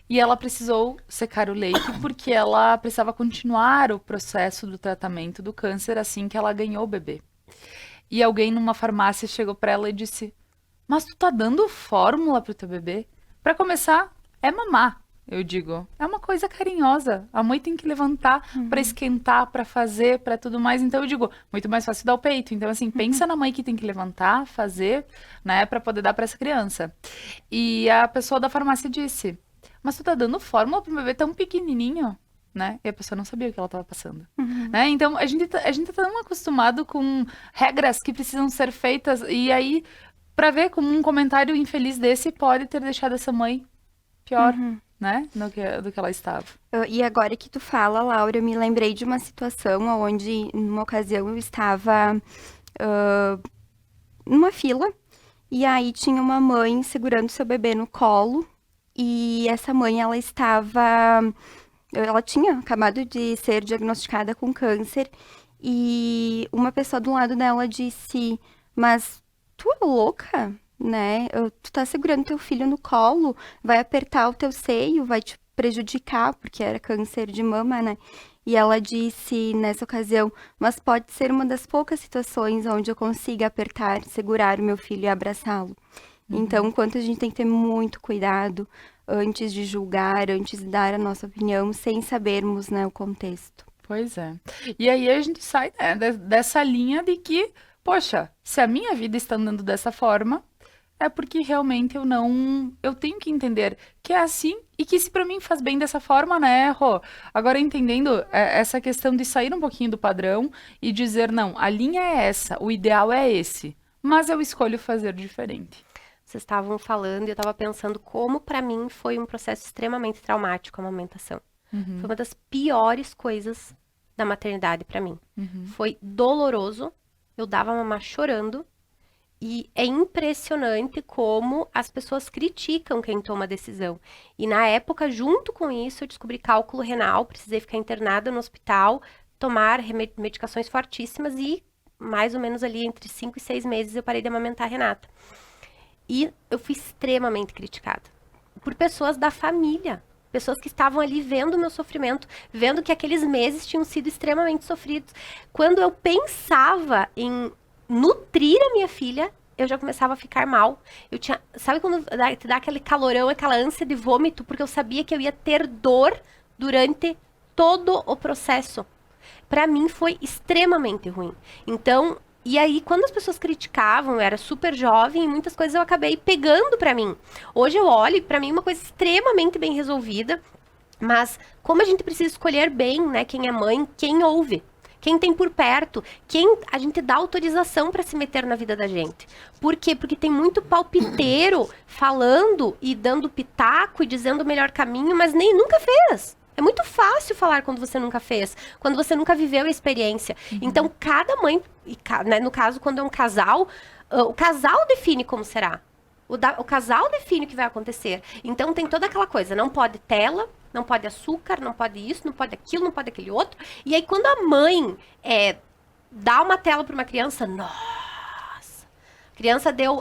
E ela precisou secar o leite porque ela precisava continuar o processo do tratamento do câncer assim que ela ganhou o bebê. E alguém numa farmácia chegou para ela e disse: mas tu tá dando fórmula pro teu bebê? Para começar, é mamar. Eu digo, é uma coisa carinhosa. A mãe tem que levantar para esquentar, para fazer, para tudo mais. Então eu digo, muito mais fácil dar o peito. Então assim, pensa na mãe que tem que levantar, fazer, né, para poder dar para essa criança. E a pessoa da farmácia disse: mas tu tá dando fórmula pro bebê tão pequenininho, né? E a pessoa não sabia o que ela estava passando, né? Então a gente tá tão acostumado com regras que precisam ser feitas, e aí para ver como um comentário infeliz desse pode ter deixado essa mãe pior, né? Do que ela estava. E agora que tu fala, Laura, eu me lembrei de uma situação onde, numa ocasião, eu estava numa fila, e aí tinha uma mãe segurando seu bebê no colo, e essa mãe, ela tinha acabado de ser diagnosticada com câncer, e uma pessoa do lado dela disse: mas tu é louca, né? Tu tá segurando teu filho no colo, vai apertar o teu seio, vai te prejudicar, porque era câncer de mama, né? E ela disse nessa ocasião: mas pode ser uma das poucas situações onde eu consiga apertar, segurar o meu filho e abraçá-lo. Então, enquanto a gente tem que ter muito cuidado antes de julgar, antes de dar a nossa opinião, sem sabermos, né, o contexto. Pois é. E aí a gente sai, né, dessa linha de que, poxa, se a minha vida está andando dessa forma, é porque realmente eu tenho que entender que é assim e que se pra mim faz bem dessa forma, né, Rô? Agora entendendo essa questão de sair um pouquinho do padrão e dizer, não, a linha é essa, o ideal é esse, mas eu escolho fazer diferente. Vocês estavam falando e eu estava pensando como pra mim foi um processo extremamente traumático a amamentação. Foi uma das piores coisas da maternidade pra mim. Foi doloroso, eu dava mamar chorando. E é impressionante como as pessoas criticam quem toma a decisão. E na época, junto com isso, eu descobri cálculo renal, precisei ficar internada no hospital, tomar medicações fortíssimas e mais ou menos ali entre 5 e 6 meses eu parei de amamentar a Renata. E eu fui extremamente criticada por pessoas da família. Pessoas que estavam ali vendo o meu sofrimento, vendo que aqueles meses tinham sido extremamente sofridos. Quando eu pensava em nutrir a minha filha, eu já começava a ficar mal. Sabe quando te dá aquele calorão, aquela ânsia de vômito, porque eu sabia que eu ia ter dor durante todo o processo. Pra mim foi extremamente ruim. Então, e aí quando as pessoas criticavam, eu era super jovem e muitas coisas eu acabei pegando pra mim. Hoje eu olho e pra mim é uma coisa extremamente bem resolvida, mas como a gente precisa escolher bem, né, quem é mãe, quem ouve. Quem tem por perto, quem a gente dá autorização para se meter na vida da gente. Por quê? Porque tem muito palpiteiro falando e dando pitaco e dizendo o melhor caminho, mas nem nunca fez. É muito fácil falar quando você nunca fez, quando você nunca viveu a experiência. Então, cada mãe, né, no caso, quando é um casal, o casal define como será. O casal define o que vai acontecer. Então, tem toda aquela coisa, não pode tela, não pode açúcar, não pode isso, não pode aquilo, não pode aquele outro. E aí, quando a mãe dá uma tela para uma criança, nossa!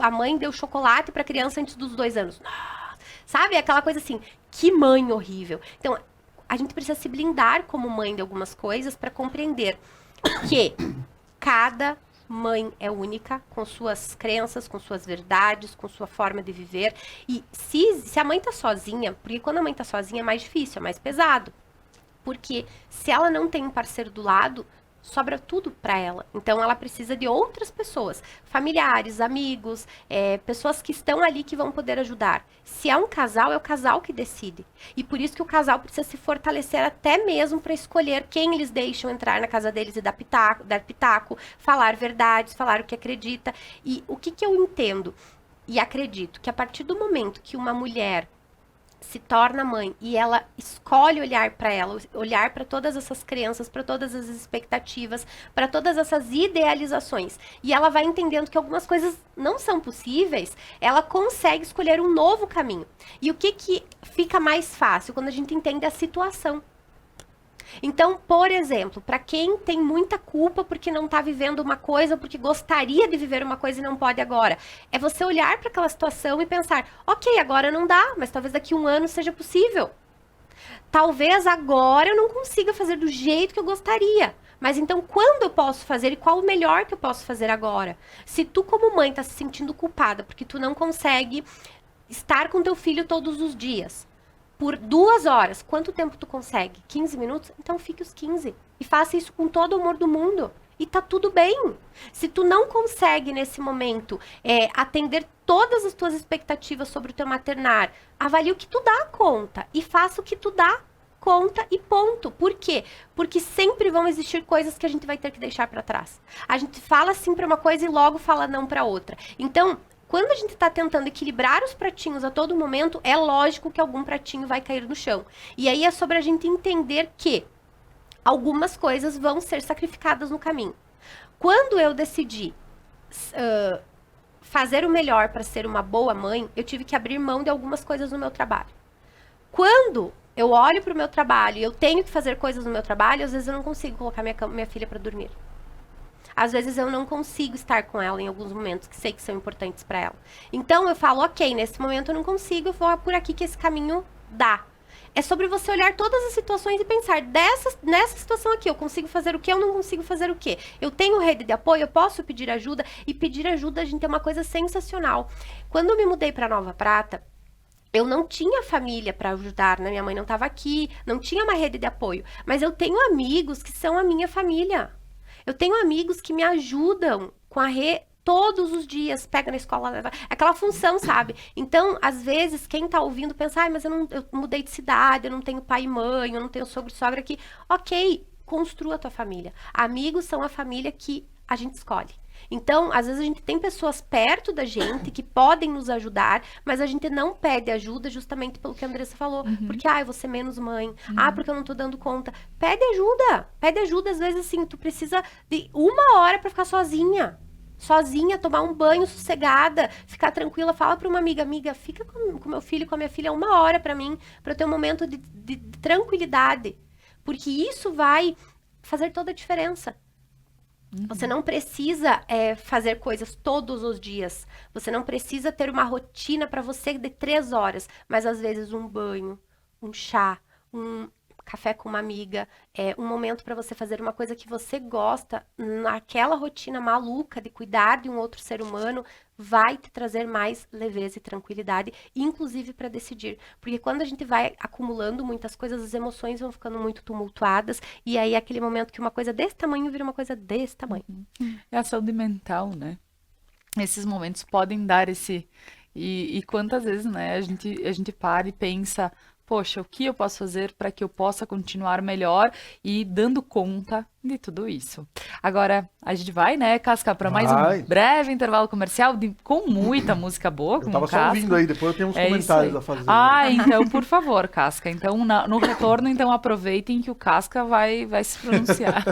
A mãe deu chocolate para a criança antes dos 2 anos. Nossa! Sabe? Aquela coisa assim, que mãe horrível. Então, a gente precisa se blindar como mãe de algumas coisas para compreender que cada mãe é única, com suas crenças, com suas verdades, com sua forma de viver. E se a mãe tá sozinha, porque quando a mãe tá sozinha é mais difícil, é mais pesado. Porque se ela não tem um parceiro do lado, sobra tudo para ela. Então ela precisa de outras pessoas, familiares, amigos, pessoas que estão ali que vão poder ajudar. Se é um casal, é o casal que decide. E por isso que o casal precisa se fortalecer até mesmo para escolher quem eles deixam entrar na casa deles e dar pitaco, falar verdades, falar o que acredita. E o que eu entendo e acredito que a partir do momento que uma mulher se torna mãe e ela escolhe olhar para ela, olhar para todas essas crenças, para todas as expectativas, para todas essas idealizações, e ela vai entendendo que algumas coisas não são possíveis, ela consegue escolher um novo caminho. E o que fica mais fácil? Quando a gente entende a situação. Então, por exemplo, para quem tem muita culpa porque não está vivendo uma coisa, porque gostaria de viver uma coisa e não pode agora, é você olhar para aquela situação e pensar, ok, agora não dá, mas talvez daqui 1 ano seja possível. Talvez agora eu não consiga fazer do jeito que eu gostaria, mas então quando eu posso fazer e qual o melhor que eu posso fazer agora? Se tu como mãe está se sentindo culpada porque tu não consegue estar com teu filho todos os dias, por 2 horas, quanto tempo tu consegue? 15 minutos? Então fique os 15. E faça isso com todo o amor do mundo. E tá tudo bem. Se tu não consegue, nesse momento, atender todas as tuas expectativas sobre o teu maternar, avalie o que tu dá conta. E faça o que tu dá conta e ponto. Por quê? Porque sempre vão existir coisas que a gente vai ter que deixar para trás. A gente fala sim para uma coisa e logo fala não para outra. Então, quando a gente está tentando equilibrar os pratinhos a todo momento, é lógico que algum pratinho vai cair no chão. E aí é sobre a gente entender que algumas coisas vão ser sacrificadas no caminho. Quando eu decidi fazer o melhor para ser uma boa mãe, eu tive que abrir mão de algumas coisas no meu trabalho. Quando eu olho para o meu trabalho e eu tenho que fazer coisas no meu trabalho, às vezes eu não consigo colocar minha filha para dormir. Às vezes eu não consigo estar com ela em alguns momentos que sei que são importantes para ela. Então eu falo, ok, nesse momento eu não consigo, eu vou por aqui que esse caminho dá. É sobre você olhar todas as situações e pensar, nessa situação aqui, eu consigo fazer o quê, eu não consigo fazer o quê? Eu tenho rede de apoio, eu posso pedir ajuda, e pedir ajuda, a gente, é uma coisa sensacional. Quando eu me mudei para Nova Prata, Eu não tinha família para ajudar, né? Minha mãe não estava aqui, não tinha uma rede de apoio. Mas eu tenho amigos que são a minha família. Eu tenho amigos que me ajudam com a todos os dias, pega na escola, leva... Aquela função, sabe? Então, às vezes, quem tá ouvindo pensa, mas eu mudei de cidade, eu não tenho pai e mãe, eu não tenho sogro e sogra aqui. Ok, construa a tua família. Amigos são a família que a gente escolhe. Então, às vezes a gente tem pessoas perto da gente que podem nos ajudar, mas a gente não pede ajuda justamente pelo que a Andressa falou. Porque, eu vou ser menos mãe. Porque eu não tô dando conta. Pede ajuda. Pede ajuda, às vezes, assim, tu precisa de 1 hora pra ficar sozinha. Sozinha, tomar um banho sossegada, ficar tranquila. Fala pra uma amiga, fica com meu filho, com a minha filha 1 hora pra mim, pra eu ter um momento de tranquilidade. Porque isso vai fazer toda a diferença. Você não precisa fazer coisas todos os dias. Você não precisa ter uma rotina para você de 3 horas. Mas, às vezes, um banho, um chá, um café com uma amiga, um momento para você fazer uma coisa que você gosta, naquela rotina maluca de cuidar de um outro ser humano, vai te trazer mais leveza e tranquilidade, inclusive para decidir. Porque quando a gente vai acumulando muitas coisas, as emoções vão ficando muito tumultuadas, e aí é aquele momento que uma coisa desse tamanho vira uma coisa desse tamanho. É a saúde mental, né? Esses momentos podem dar esse... E quantas vezes, né, a gente para e pensa... Poxa, o que eu posso fazer para que eu possa continuar melhor e dando conta de tudo isso? Agora, a gente vai, né, Casca, para mais um breve intervalo comercial com muita música boa. Eu tava só ouvindo aí, depois eu tenho uns comentários a fazer. Então, por favor, Casca. Então, no retorno, então, aproveitem que o Casca vai se pronunciar.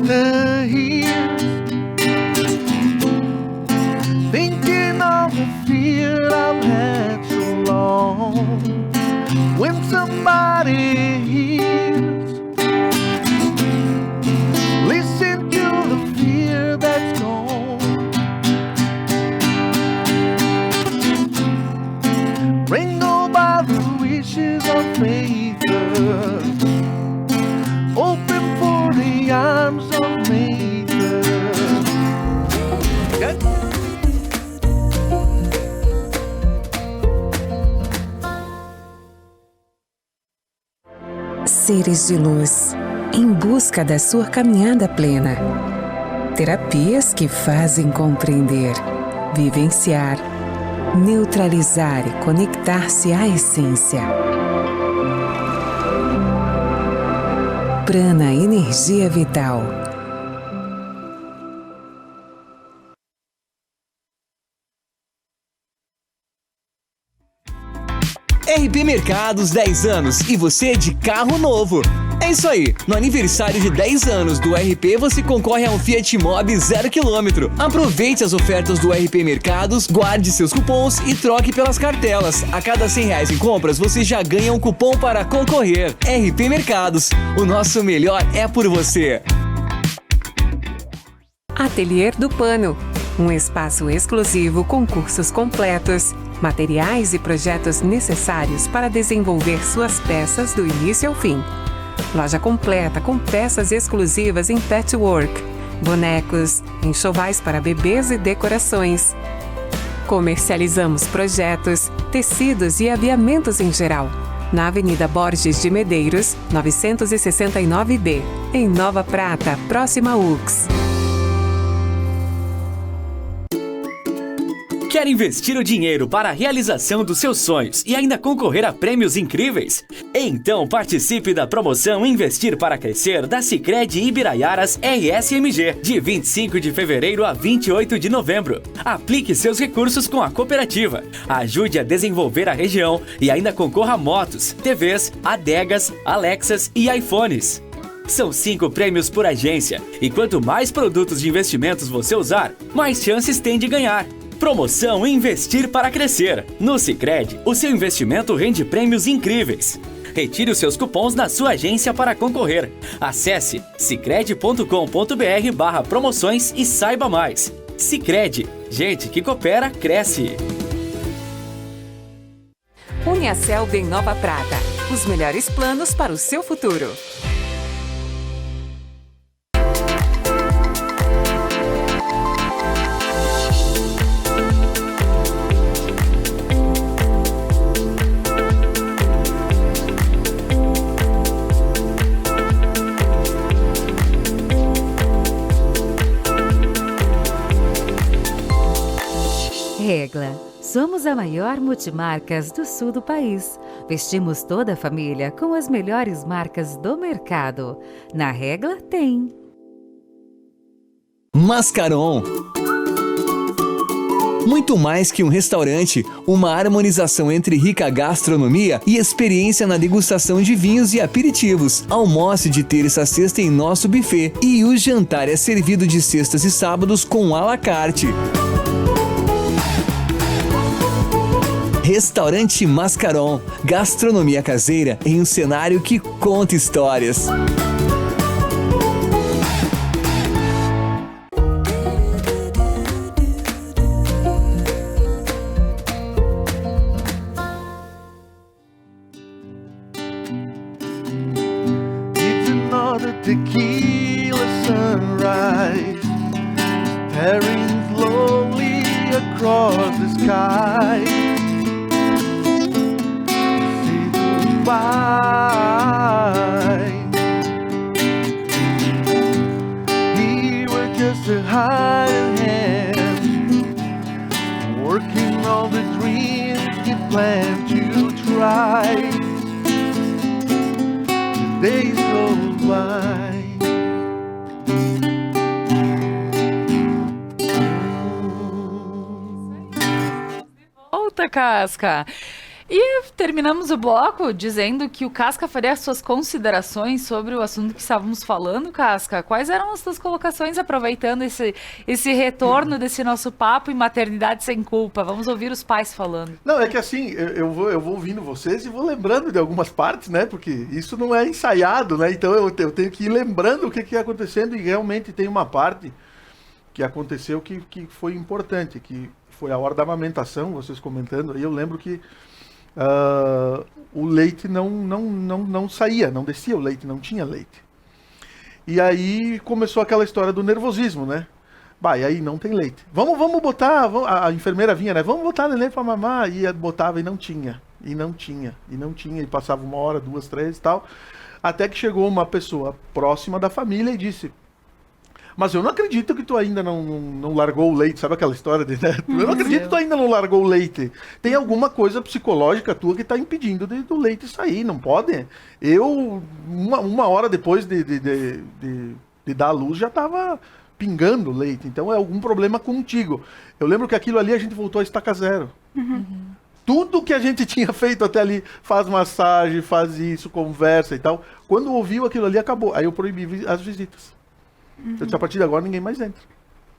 The years, thinking of the fear I've had so long. When somebody hears, listen to the fear that's gone. Wrangled by the wishes of faith, open for the arms of nature. Seres de luz, em busca da sua caminhada plena. Terapias que fazem compreender, vivenciar, neutralizar e conectar-se à essência. Prana Energia Vital. RP Mercados 10 anos e você de carro novo. É isso aí, no aniversário de 10 anos do RP você concorre a um Fiat Mobi 0 km. Aproveite as ofertas do RP Mercados, guarde seus cupons e troque pelas cartelas. A cada R$100 em compras você já ganha um cupom para concorrer. RP Mercados, o nosso melhor é por você. Ateliê do Pano, um espaço exclusivo com cursos completos, materiais e projetos necessários para desenvolver suas peças do início ao fim. Loja completa com peças exclusivas em patchwork, bonecos, enxovais para bebês e decorações. Comercializamos projetos, tecidos e aviamentos em geral. Na Avenida Borges de Medeiros, 969B, em Nova Prata, próxima a UX. Quer investir o dinheiro para a realização dos seus sonhos e ainda concorrer a prêmios incríveis? Então participe da promoção Investir para Crescer da Sicredi Ibiraiaras RSMG, de 25 de fevereiro a 28 de novembro. Aplique seus recursos com a cooperativa, ajude a desenvolver a região e ainda concorra a motos, TVs, adegas, Alexas e iPhones. São 5 prêmios por agência e quanto mais produtos de investimentos você usar, mais chances tem de ganhar. Promoção Investir para Crescer. No Sicredi, o seu investimento rende prêmios incríveis. Retire os seus cupons na sua agência para concorrer. Acesse sicredi.com.br/promoções e saiba mais. Sicredi, gente que coopera, cresce. Uniaselv em Nova Prata. Os melhores planos para o seu futuro. Regla. Somos a maior multimarcas do sul do país. Vestimos toda a família com as melhores marcas do mercado. Na Regla tem. Mascaron. Muito mais que um restaurante, uma harmonização entre rica gastronomia e experiência na degustação de vinhos e aperitivos. Almoce de terça a sexta em nosso buffet e o jantar é servido de sextas e sábados com à la carte. Restaurante Mascaron, gastronomia caseira em um cenário que conta histórias. It's another tequila sunrise, staring slowly across the sky. We were just a hand in hand, working on the dreams we planned to try. The days go by. Volta, Casca! E terminamos o bloco dizendo que o Casca faria as suas considerações sobre o assunto que estávamos falando, Casca. Quais eram as suas colocações aproveitando esse retorno desse nosso papo em maternidade sem culpa? Vamos ouvir os pais falando. Não, é que assim, eu vou ouvindo vocês e vou lembrando de algumas partes, né? Porque isso não é ensaiado, né? Então eu tenho que ir lembrando o que ia acontecendo e realmente tem uma parte que aconteceu que foi importante, que foi a hora da amamentação, vocês comentando. Aí eu lembro que o leite não saía, não descia o leite, não tinha leite. E aí começou aquela história do nervosismo, né? E aí não tem leite. Vamos botar, a enfermeira vinha, né? Vamos botar neném pra mamar. E botava e não tinha, e passava 1 hora, 2, 3 e tal. Até que chegou uma pessoa próxima da família e disse: mas eu não acredito que tu ainda não largou o leite, sabe aquela história de, né? Eu não acredito que tu ainda não largou o leite. Tem alguma coisa psicológica tua que tá impedindo do leite sair, não pode? Eu, uma hora depois de dar a luz, já tava pingando leite, então é algum problema contigo. Eu lembro que aquilo ali a gente voltou a estaca zero. Tudo que a gente tinha feito até ali, faz massagem, faz isso, conversa e tal, quando ouviu aquilo ali, acabou. Aí eu proibi as visitas. Eu disse, a partir de agora ninguém mais entra.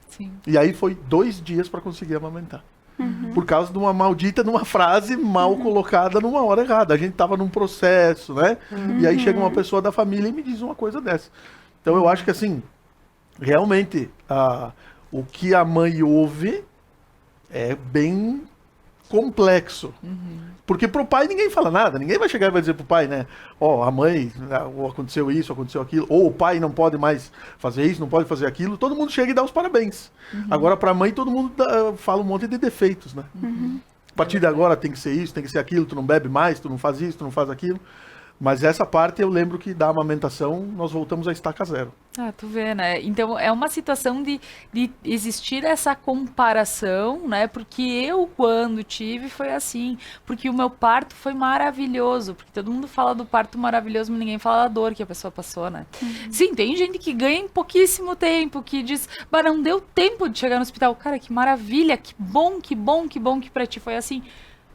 Sim. E aí foi 2 dias para conseguir amamentar. Por causa de uma maldita, de uma frase mal colocada numa hora errada. A gente tava num processo, né? E aí chega uma pessoa da família e me diz uma coisa dessa. Então eu acho que assim, realmente, o que a mãe ouve é bem complexo. Porque pro pai ninguém fala nada, ninguém vai chegar e vai dizer pro pai, né? A mãe, aconteceu isso, aconteceu aquilo, ou o pai não pode mais fazer isso, não pode fazer aquilo, todo mundo chega e dá os parabéns. Agora pra mãe todo mundo fala um monte de defeitos, né? A partir de agora tem que ser isso, tem que ser aquilo, tu não bebe mais, tu não faz isso, tu não faz aquilo. Mas essa parte eu lembro que da amamentação nós voltamos a estaca zero. Tu vê, né? Então é uma situação de existir essa comparação, né? Porque eu, quando tive, foi assim. Porque o meu parto foi maravilhoso. Porque todo mundo fala do parto maravilhoso, mas ninguém fala da dor que a pessoa passou, né? Sim, tem gente que ganha em pouquíssimo tempo, que diz, mas não deu tempo de chegar no hospital. Cara, que maravilha, que bom que pra ti foi assim.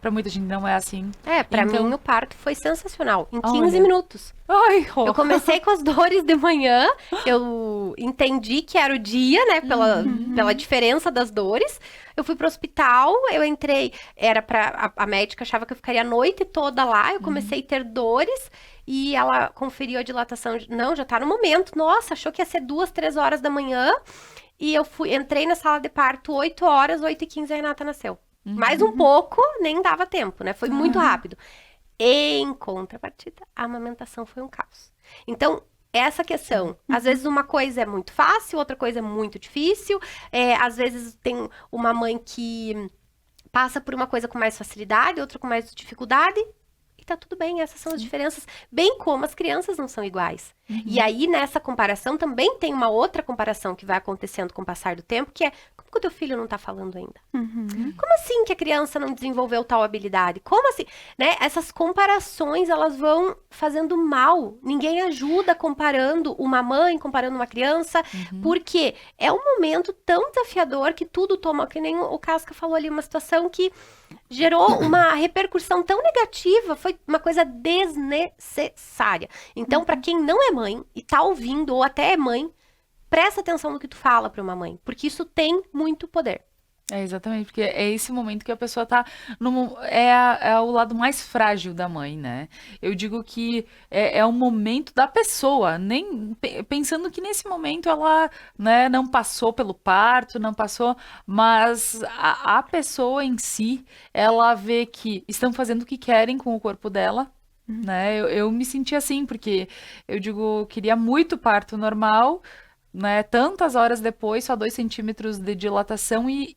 Pra muita gente não é assim. Pra mim o parto foi sensacional. Em 15 minutos. Ai, eu comecei com as dores de manhã, eu entendi que era o dia, né, pela diferença das dores. Eu fui pro hospital, eu entrei, a médica achava que eu ficaria a noite toda lá, eu comecei a ter dores e ela conferiu a dilatação, não, já tá no momento, nossa, achou que ia ser 2, 3 horas da manhã e eu entrei na sala de parto 8 horas, 8h15 a Renata nasceu. Mais um pouco, nem dava tempo, né? Foi muito rápido. Em contrapartida, a amamentação foi um caos. Então, essa questão, às vezes uma coisa é muito fácil, outra coisa é muito difícil. Às vezes tem uma mãe que passa por uma coisa com mais facilidade, outra com mais dificuldade. E tá tudo bem, essas são as diferenças. Bem como as crianças não são iguais. E aí, nessa comparação, também tem uma outra comparação que vai acontecendo com o passar do tempo, que é, como que o teu filho não tá falando ainda? Como assim que a criança não desenvolveu tal habilidade? Como assim? Né? Essas comparações, elas vão fazendo mal. Ninguém ajuda comparando uma mãe, comparando uma criança, porque é um momento tão desafiador que tudo toma, que nem o Casca falou ali, uma situação que gerou uma repercussão tão negativa, foi uma coisa desnecessária. Então, para quem não é mãe e tá ouvindo, ou até é mãe, presta atenção no que tu fala para uma mãe, porque isso tem muito poder. Exatamente, porque é esse momento que a pessoa tá é o lado mais frágil da mãe, né? Eu digo que é o momento da pessoa, nem pensando que nesse momento ela, né, não passou pelo parto, não passou, mas a pessoa em si, ela vê que estão fazendo o que querem com o corpo dela, né? Eu me senti assim, porque eu digo, queria muito parto normal, né? Tantas horas depois, só 2 centímetros de dilatação e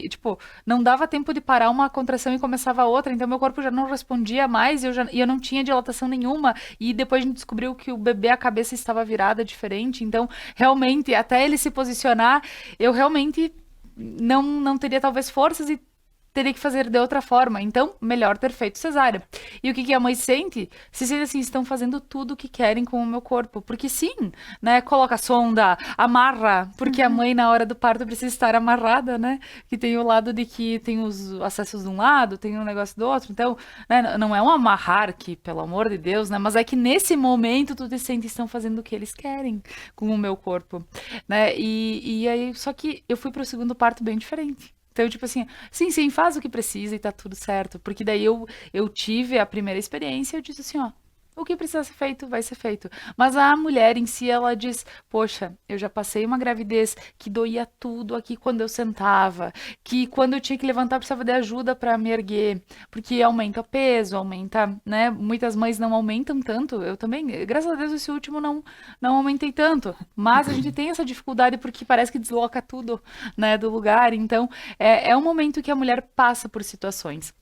tipo, não dava tempo de parar uma contração e começava outra, então meu corpo já não respondia mais, e eu não tinha dilatação nenhuma, e depois a gente descobriu que o bebê, a cabeça estava virada diferente, então, realmente, até ele se posicionar, eu realmente não teria talvez forças e teria que fazer de outra forma, então, melhor ter feito cesárea. E o que a mãe sente? Se sente assim, estão fazendo tudo o que querem com o meu corpo, porque sim, né, coloca sonda, amarra, porque a mãe na hora do parto precisa estar amarrada, né, que tem o lado de que tem os acessos de um lado, tem um negócio do outro, então, né, não é um amarrar que, pelo amor de Deus, né, mas é que nesse momento tu te sente, estão fazendo o que eles querem com o meu corpo, né, e aí, só que eu fui pro segundo parto bem diferente. Então, tipo assim, sim, faz o que precisa e tá tudo certo. Porque daí eu tive a primeira experiência e eu disse assim, ó, o que precisa ser feito, vai ser feito. Mas a mulher em si, ela diz, poxa, eu já passei uma gravidez que doía tudo aqui quando eu sentava, que quando eu tinha que levantar eu precisava de ajuda para me erguer, porque aumenta o peso, aumenta, né? Muitas mães não aumentam tanto, eu também, graças a Deus, esse último não aumentei tanto, mas a gente tem essa dificuldade porque parece que desloca tudo, né, do lugar, então é um momento que a mulher passa por situações.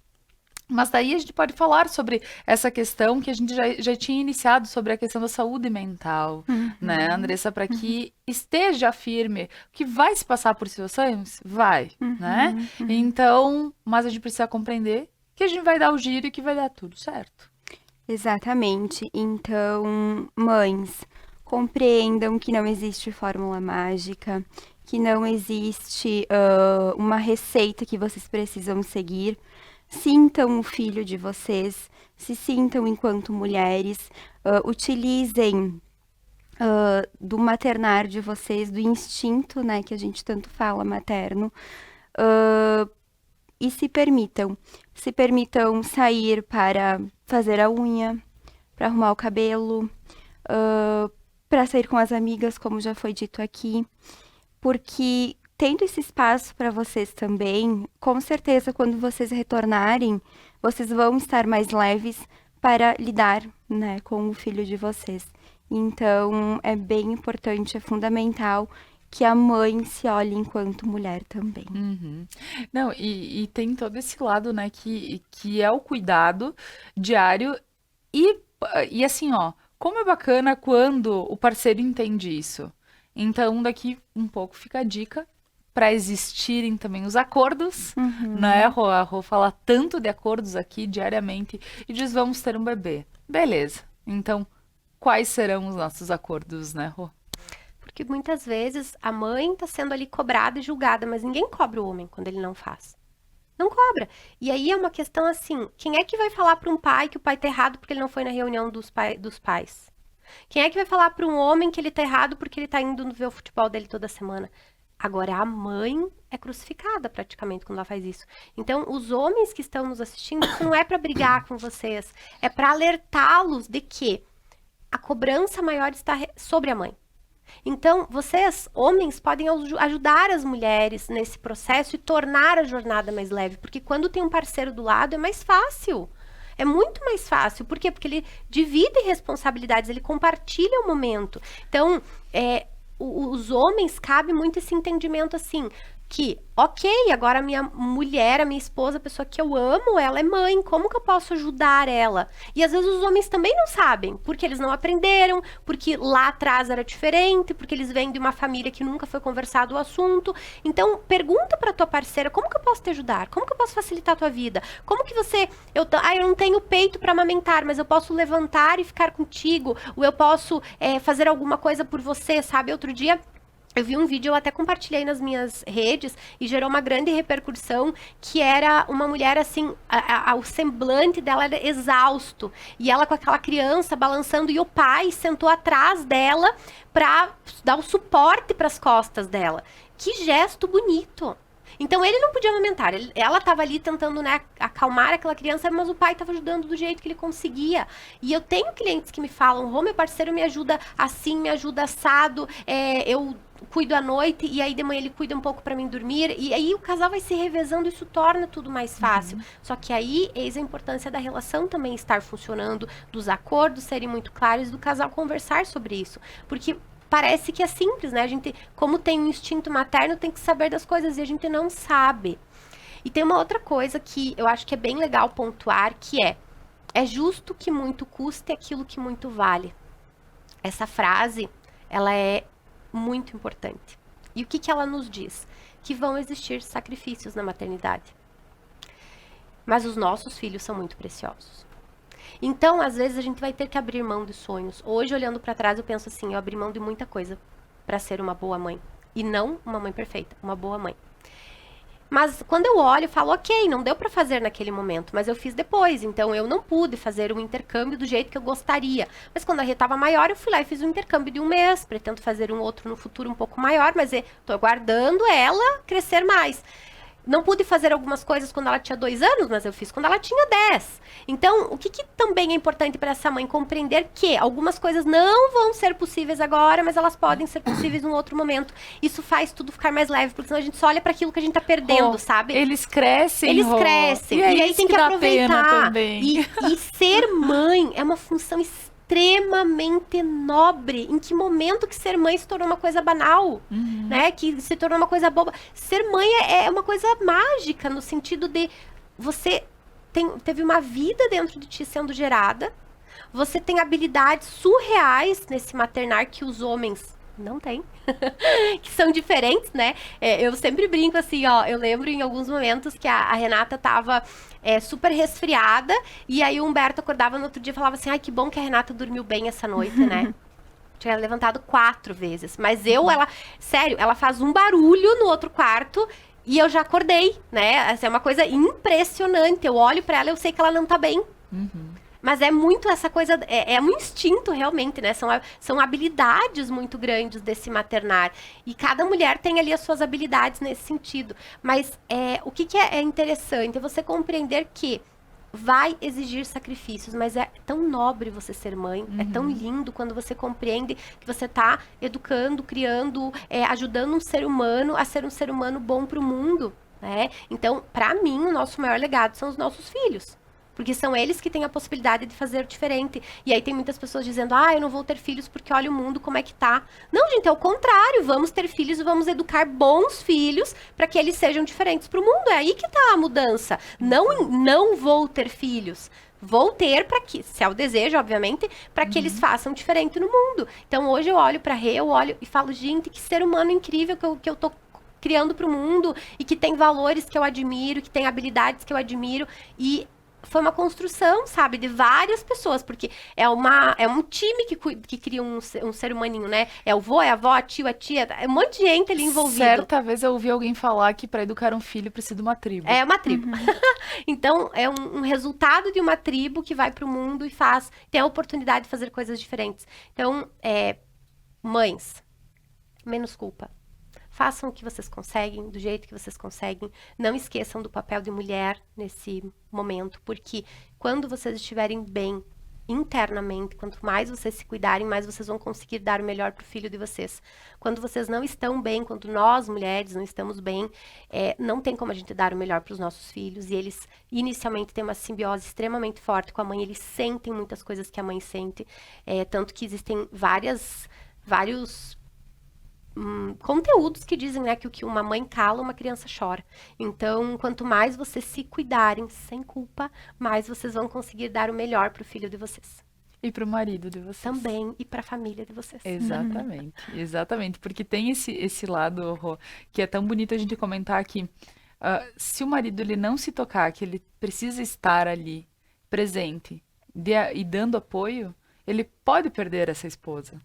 Mas daí a gente pode falar sobre essa questão que a gente já tinha iniciado, sobre a questão da saúde mental, né, Andressa, para que esteja firme, que vai se passar por situações? Vai, né? Então, mas a gente precisa compreender que a gente vai dar o giro e que vai dar tudo certo. Exatamente. Então, mães, compreendam que não existe fórmula mágica, que não existe uma receita que vocês precisam seguir. Sintam o filho de vocês, se sintam enquanto mulheres, utilizem do maternar de vocês, do instinto, né, que a gente tanto fala, materno, e se permitam sair para fazer a unha, para arrumar o cabelo, para sair com as amigas, como já foi dito aqui, porque tendo esse espaço para vocês também, com certeza, quando vocês retornarem, vocês vão estar mais leves para lidar, né, com o filho de vocês. Então, é bem importante, é fundamental que a mãe se olhe enquanto mulher também. Não, e tem todo esse lado, né, que é o cuidado diário e assim, ó, como é bacana quando o parceiro entende isso. Então, daqui um pouco fica a dica para existirem também os acordos, né? A Rô fala tanto de acordos aqui diariamente e diz, vamos ter um bebê. Beleza. Então, quais serão os nossos acordos, né, Rô? Porque muitas vezes a mãe tá sendo ali cobrada e julgada, mas ninguém cobra o homem quando ele não faz. Não cobra. E aí é uma questão assim, quem é que vai falar para um pai que o pai tá errado porque ele não foi na reunião dos pais? Quem é que vai falar para um homem que ele tá errado porque ele tá indo ver o futebol dele toda semana? Agora, a mãe é crucificada praticamente quando ela faz isso. Então, os homens que estão nos assistindo, isso não é para brigar com vocês, é para alertá-los de que a cobrança maior está sobre a mãe. Então, vocês, homens, podem ajudar as mulheres nesse processo e tornar a jornada mais leve, porque quando tem um parceiro do lado é mais fácil. É muito mais fácil. Por quê? Porque ele divide responsabilidades, ele compartilha o momento. Então, os homens, cabe muito esse entendimento assim, que, ok, agora a minha mulher, a minha esposa, a pessoa que eu amo, ela é mãe, como que eu posso ajudar ela? E às vezes os homens também não sabem, porque eles não aprenderam, porque lá atrás era diferente, porque eles vêm de uma família que nunca foi conversado o assunto. Então, pergunta pra tua parceira, como que eu posso te ajudar? Como que eu posso facilitar a tua vida? Como que você... eu não tenho peito pra amamentar, mas eu posso levantar e ficar contigo, ou eu posso fazer alguma coisa por você, sabe? Outro dia... eu vi um vídeo, eu até compartilhei nas minhas redes e gerou uma grande repercussão, que era uma mulher assim, o semblante dela era exausto. E ela com aquela criança balançando e o pai sentou atrás dela para dar o suporte para as costas dela. Que gesto bonito! Então ele não podia amamentar, ela estava ali tentando, né, acalmar aquela criança, mas o pai estava ajudando do jeito que ele conseguia. E eu tenho clientes que me falam, meu parceiro me ajuda assim, me ajuda assado, eu cuido à noite e aí de manhã ele cuida um pouco para mim dormir, e aí o casal vai se revezando, isso torna tudo mais fácil. Só que aí, eis a importância da relação também estar funcionando, dos acordos serem muito claros, do casal conversar sobre isso. Porque parece que é simples, né? A gente, como tem um instinto materno, tem que saber das coisas e a gente não sabe. E tem uma outra coisa que eu acho que é bem legal pontuar, que é justo que muito custe aquilo que muito vale. Essa frase, ela é muito importante. E o que ela nos diz? Que vão existir sacrifícios na maternidade. Mas os nossos filhos são muito preciosos. Então, às vezes, a gente vai ter que abrir mão de sonhos. Hoje, olhando para trás, eu penso assim, eu abri mão de muita coisa para ser uma boa mãe. E não uma mãe perfeita, uma boa mãe. Mas quando eu olho, eu falo, ok, não deu para fazer naquele momento, mas eu fiz depois. Então, eu não pude fazer um intercâmbio do jeito que eu gostaria. Mas quando a Rê estava maior, eu fui lá e fiz um intercâmbio de 1 mês. Pretendo fazer um outro no futuro um pouco maior, mas estou aguardando ela crescer mais. Não pude fazer algumas coisas quando ela tinha 2 anos, mas eu fiz quando ela tinha 10. Então, o que também é importante para essa mãe compreender que algumas coisas não vão ser possíveis agora, mas elas podem ser possíveis em um outro momento. Isso faz tudo ficar mais leve, porque senão a gente só olha para aquilo que a gente tá perdendo, sabe? Eles crescem, Eles crescem. E aí tem que aproveitar. E ser mãe é uma função extremamente nobre. Em que momento que ser mãe se tornou uma coisa banal, né? Que se tornou uma coisa boba. Ser mãe é uma coisa mágica, no sentido de você teve uma vida dentro de ti sendo gerada, você tem habilidades surreais nesse maternar que os homens não têm, que são diferentes, né? Eu sempre brinco assim, ó, eu lembro em alguns momentos que a Renata tava super resfriada, e aí o Humberto acordava no outro dia e falava assim, ai, que bom que a Renata dormiu bem essa noite, né? Tinha levantado 4 vezes, mas sério, ela faz um barulho no outro quarto e eu já acordei, né? Assim, é uma coisa impressionante, eu olho pra ela e eu sei que ela não tá bem. Mas é muito essa coisa, é um instinto realmente, né? São habilidades muito grandes desse maternar. E cada mulher tem ali as suas habilidades nesse sentido. Mas o que é interessante é você compreender que vai exigir sacrifícios, mas é tão nobre você ser mãe, é tão lindo quando você compreende que você está educando, criando, ajudando um ser humano a ser um ser humano bom para o mundo, né? Então, para mim, o nosso maior legado são os nossos filhos. Porque são eles que têm a possibilidade de fazer diferente. E aí tem muitas pessoas dizendo, eu não vou ter filhos porque olha o mundo como é que tá. Não, gente, é o contrário. Vamos ter filhos e vamos educar bons filhos para que eles sejam diferentes para o mundo. É aí que tá a mudança. Não vou ter filhos. Vou ter para que, se é o desejo, obviamente, para que eles façam diferente no mundo. Então hoje eu olho para Rê, eu olho e falo, gente, que ser humano incrível que eu tô criando para o mundo e que tem valores que eu admiro, que tem habilidades que eu admiro. E foi uma construção, sabe, de várias pessoas, porque é um time que cria um ser humaninho, né? É o vô, é a avó, a tio, a tia, é um monte de gente ali envolvido. Certa vez eu ouvi alguém falar que para educar um filho precisa de uma tribo. É uma tribo. Então, é um resultado de uma tribo que vai pro mundo e tem a oportunidade de fazer coisas diferentes. Então, mães, menos culpa. Façam o que vocês conseguem, do jeito que vocês conseguem. Não esqueçam do papel de mulher nesse momento, porque quando vocês estiverem bem, internamente, quanto mais vocês se cuidarem, mais vocês vão conseguir dar o melhor para o filho de vocês. Quando vocês não estão bem, quando nós, mulheres, não estamos bem, não tem como a gente dar o melhor para os nossos filhos. E eles, inicialmente, têm uma simbiose extremamente forte com a mãe. Eles sentem muitas coisas que a mãe sente. Tanto que existem vários conteúdos que dizem, né, que o que uma mãe cala, uma criança chora. Então, quanto mais vocês se cuidarem sem culpa, mais vocês vão conseguir dar o melhor para o filho de vocês. E para o marido de vocês. Também, e para a família de vocês. Exatamente, exatamente. Porque tem esse lado, Rô, que é tão bonito a gente comentar aqui. Se o marido ele não se tocar, que ele precisa estar ali, presente, e dando apoio, ele pode perder essa esposa.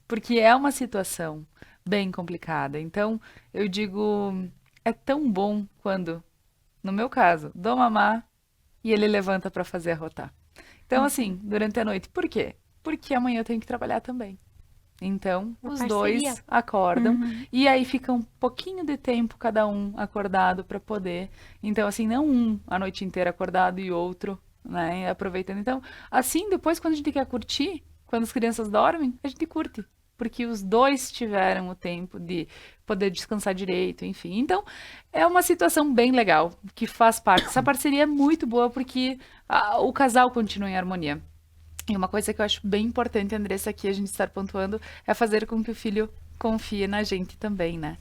Porque é uma situação bem complicada. Então, eu digo, é tão bom quando, no meu caso, dou mamar e ele levanta para fazer arrotar. Então, assim, durante a noite. Por quê? Porque amanhã eu tenho que trabalhar também. Então, os dois acordam e aí fica um pouquinho de tempo cada um acordado para poder. Então, assim, não um a noite inteira acordado e outro, né, aproveitando. Então, assim, depois quando a gente quer curtir, quando as crianças dormem, a gente curte. Porque os dois tiveram o tempo de poder descansar direito, enfim. Então, é uma situação bem legal, que faz parte. Essa parceria é muito boa porque o casal continua em harmonia. E uma coisa que eu acho bem importante, Andressa, aqui a gente estar pontuando, é fazer com que o filho confie na gente também, né?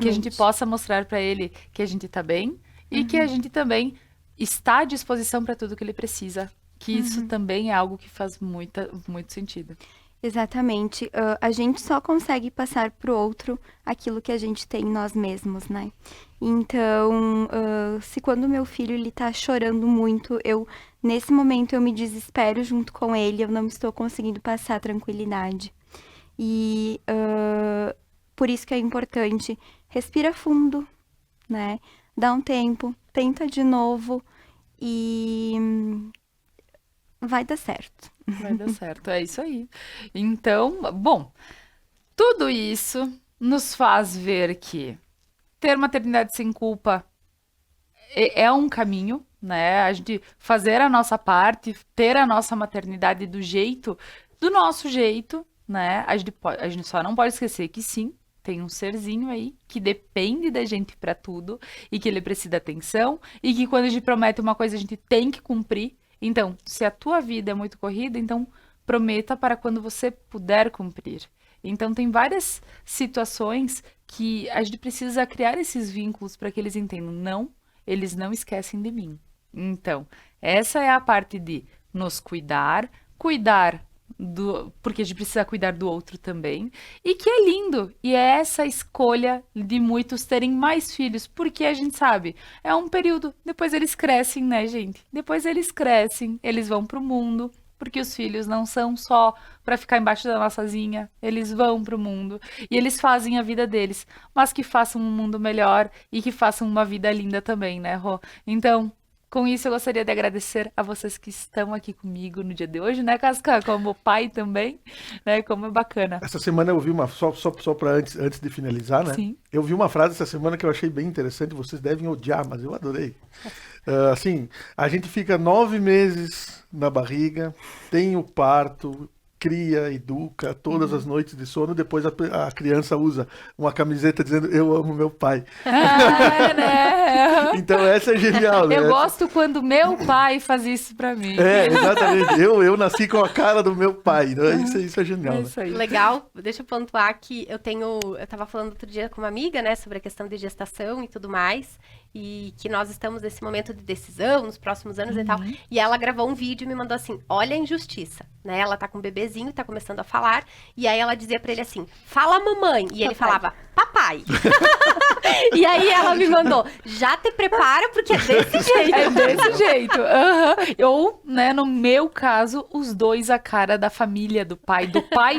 Que a gente possa mostrar para ele que a gente tá bem e que a gente também está à disposição para tudo que ele precisa. Que isso também é algo que faz muito sentido. Exatamente. A gente só consegue passar pro outro aquilo que a gente tem em nós mesmos, né? Então, se quando meu filho ele tá chorando muito, nesse momento eu me desespero junto com ele, eu não estou conseguindo passar tranquilidade. E por isso que é importante, respira fundo, né? Dá um tempo, tenta de novo e vai dar certo. Vai dar certo, é isso aí. Então, bom, tudo isso nos faz ver que ter maternidade sem culpa é um caminho, né? A gente fazer a nossa parte, ter a nossa maternidade do nosso jeito, né? A gente só não pode esquecer que sim, tem um serzinho aí que depende da gente pra tudo e que ele precisa de atenção e que quando a gente promete uma coisa a gente tem que cumprir. Então, se a tua vida é muito corrida, então prometa para quando você puder cumprir. Então, tem várias situações que a gente precisa criar esses vínculos para que eles entendam. Não, eles não esquecem de mim. Então, essa é a parte de nos cuidar porque a gente precisa cuidar do outro também, e que é lindo, e é essa escolha de muitos terem mais filhos, porque a gente sabe, é um período, depois eles crescem, né, gente? Depois eles crescem, eles vão pro mundo, porque os filhos não são só para ficar embaixo da nossa asinha, eles vão pro mundo, e eles fazem a vida deles, mas que façam um mundo melhor, e que façam uma vida linda também, né, Rô? Então, com isso, eu gostaria de agradecer a vocês que estão aqui comigo no dia de hoje, né, Casca? Como pai também, né? Como é bacana. Essa semana eu vi só para antes de finalizar, né? Sim. Eu vi uma frase essa semana que eu achei bem interessante, vocês devem odiar, mas eu adorei. Assim, a gente fica 9 meses na barriga, tem o parto, cria, educa, todas as noites de sono, depois a criança usa uma camiseta dizendo eu amo meu pai. Né? Então essa é genial, né? Eu gosto quando meu pai faz isso pra mim. Exatamente. Eu nasci com a cara do meu pai, né? Isso é genial. Isso aí. Legal, deixa eu pontuar que eu tava falando outro dia com uma amiga, né, sobre a questão de gestação e tudo mais, e que nós estamos nesse momento de decisão, nos próximos anos e tal, e ela gravou um vídeo e me mandou assim, olha a injustiça, né, ela tá com um bebezinho, tá começando a falar, e aí ela dizia pra ele assim, fala mamãe, e ele falava, papai. E aí ela me mandou, já te prepara, porque é desse jeito. É desse jeito. Ou, né, no meu caso, os dois a cara da família do pai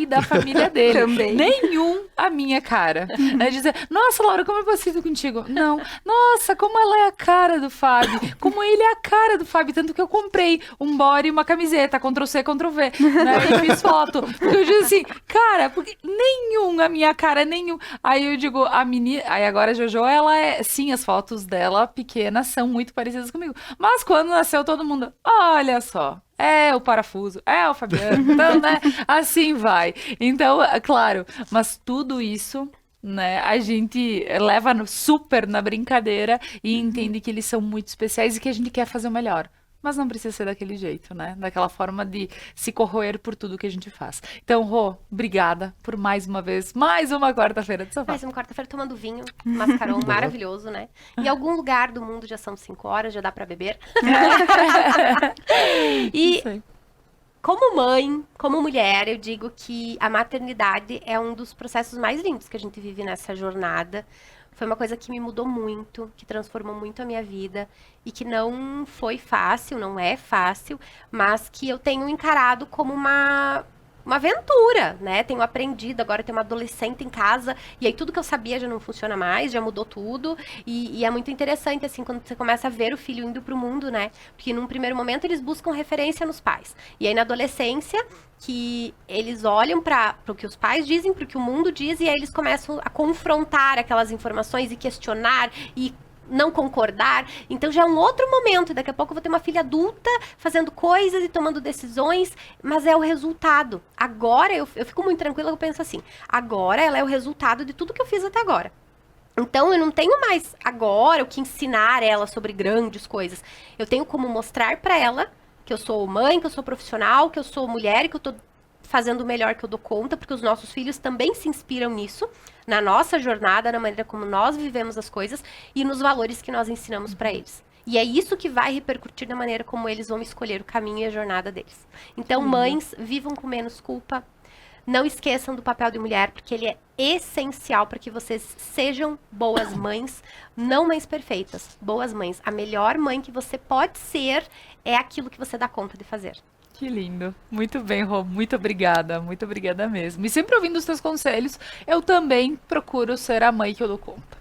e da família dele. Também. Nenhum a minha cara. Né, dizer, nossa, Laura, como é possível contigo? Não. Nossa, como ela é a cara do Fábio. Como ele é a cara do Fábio. Tanto que eu comprei um body e uma camiseta, Ctrl-C, Ctrl-V. Né, e fiz foto. Porque eu digo assim, cara, porque nenhum a minha cara, nenhum. Aí eu digo, a menina... Aí agora Jojo, ela é... Sim, as fotos dela pequena são muito parecidas comigo. Mas quando nasceu, todo mundo... Olha só, é o parafuso, é o Fabiano. Então, né? Assim vai. Então, claro, mas tudo isso... Né? A gente leva super na brincadeira e entende que eles são muito especiais e que a gente quer fazer o melhor. Mas não precisa ser daquele jeito, né? Daquela forma de se corroer por tudo que a gente faz. Então, Rô, obrigada por mais uma vez, mais uma quarta-feira de sofá. Mais uma quarta-feira tomando vinho, mascarão maravilhoso, né? Em algum lugar do mundo já são 5 horas, já dá pra beber. E como mãe, como mulher, eu digo que a maternidade é um dos processos mais lindos que a gente vive nessa jornada. Foi uma coisa que me mudou muito, que transformou muito a minha vida e que não foi fácil, não é fácil, mas que eu tenho encarado como uma aventura, né? Tenho aprendido, agora eu tenho uma adolescente em casa e aí tudo que eu sabia já não funciona mais, já mudou tudo e é muito interessante, assim, quando você começa a ver o filho indo pro mundo, né? Porque num primeiro momento eles buscam referência nos pais. E aí na adolescência, que eles olham para o que os pais dizem, para o que o mundo diz e aí eles começam a confrontar aquelas informações e questionar e não concordar, então já é um outro momento, daqui a pouco eu vou ter uma filha adulta fazendo coisas e tomando decisões, mas é o resultado. Agora, eu fico muito tranquila, eu penso assim, agora ela é o resultado de tudo que eu fiz até agora. Então eu não tenho mais agora o que ensinar ela sobre grandes coisas, eu tenho como mostrar para ela que eu sou mãe, que eu sou profissional, que eu sou mulher, que eu tô fazendo o melhor que eu dou conta, porque os nossos filhos também se inspiram nisso, na nossa jornada, na maneira como nós vivemos as coisas e nos valores que nós ensinamos para eles. E é isso que vai repercutir na maneira como eles vão escolher o caminho e a jornada deles. Então, mães, vivam com menos culpa. Não esqueçam do papel de mulher, porque ele é essencial para que vocês sejam boas mães, não mães perfeitas, boas mães. A melhor mãe que você pode ser é aquilo que você dá conta de fazer. Que lindo. Muito bem, Rô. Muito obrigada mesmo. E sempre ouvindo os teus conselhos, eu também procuro ser a mãe que eu dou conta.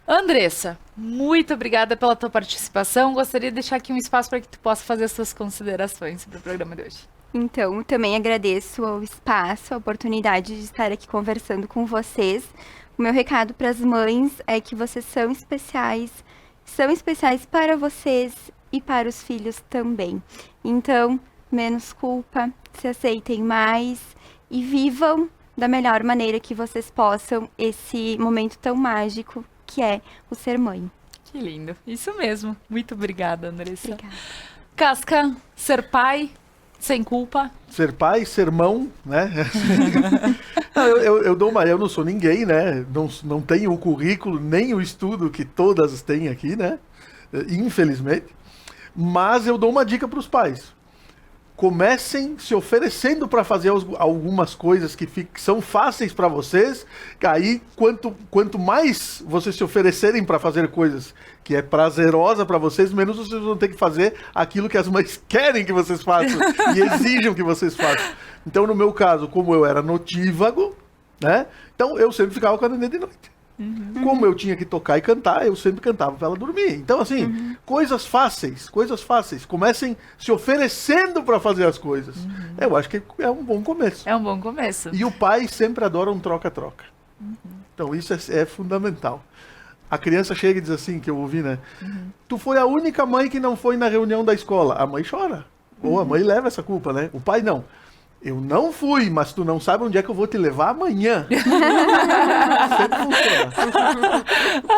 Andressa, muito obrigada pela tua participação. Gostaria de deixar aqui um espaço para que tu possa fazer as tuas considerações sobre o programa de hoje. Então, também agradeço o espaço, a oportunidade de estar aqui conversando com vocês. O meu recado para as mães é que vocês são especiais para vocês e para os filhos também. Então, menos culpa, se aceitem mais e vivam da melhor maneira que vocês possam esse momento tão mágico que é o ser mãe. Que lindo. Isso mesmo. Muito obrigada, Andressa. Obrigada. Casca, ser pai sem culpa. Ser pai, ser mão, né? Não, eu não sou ninguém, né? Não tenho o currículo, nem o estudo que todas têm aqui, né? Infelizmente. Mas eu dou uma dica para os pais. Comecem se oferecendo para fazer algumas coisas que são fáceis para vocês. Aí, quanto mais vocês se oferecerem para fazer coisas que é prazerosa para vocês, menos vocês vão ter que fazer aquilo que as mães querem que vocês façam e exigem que vocês façam. Então, no meu caso, como eu era notívago, né? Então, eu sempre ficava com a neném de noite. Como eu tinha que tocar e cantar, eu sempre cantava para ela dormir. Então, assim, coisas fáceis. Comecem se oferecendo para fazer as coisas. Eu acho que é um bom começo. É um bom começo. E o pai sempre adora um troca-troca. Então, isso é fundamental. A criança chega e diz assim, que eu ouvi, né? Tu foi a única mãe que não foi na reunião da escola. A mãe chora. Ou a mãe leva essa culpa, né? O pai não. Eu não fui, mas tu não sabe onde é que eu vou te levar amanhã. Sempre funciona.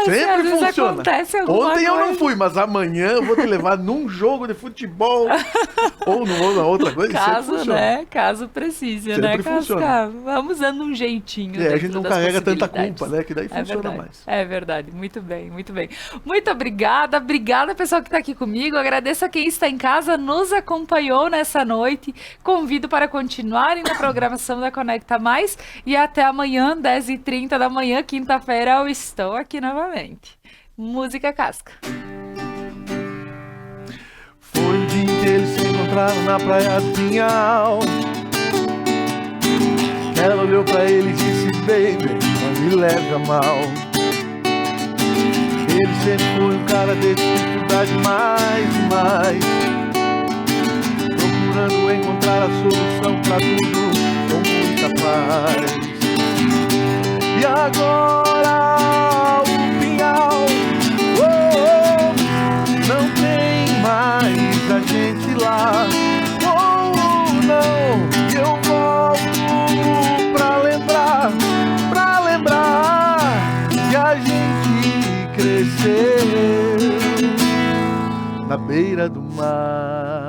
Sempre funciona. Ontem eu não fui, mas amanhã eu vou te levar num jogo de futebol ou numa outra coisa. Caso, né? Caso precise, sempre né? Funciona. Vamos dando um jeitinho. A gente não carrega tanta culpa, né? Que daí funciona mais. É verdade. Muito bem, muito bem. Muito obrigada. Obrigada, pessoal que está aqui comigo. Agradeço a quem está em casa, nos acompanhou nessa noite. Convido para continuarem na programação da Conecta Mais e até amanhã, 10h30 da manhã, quinta-feira, eu estou aqui novamente. Música Casca. Foi o dia em que eles se encontraram na praia do Pinhal. Ela olhou pra ele e disse, baby, não me leve a mal. Ele sempre foi um cara de dificuldade mais e mais, procurando encontrar a solução pra tudo com muita paz. E agora o nasceu na beira do mar.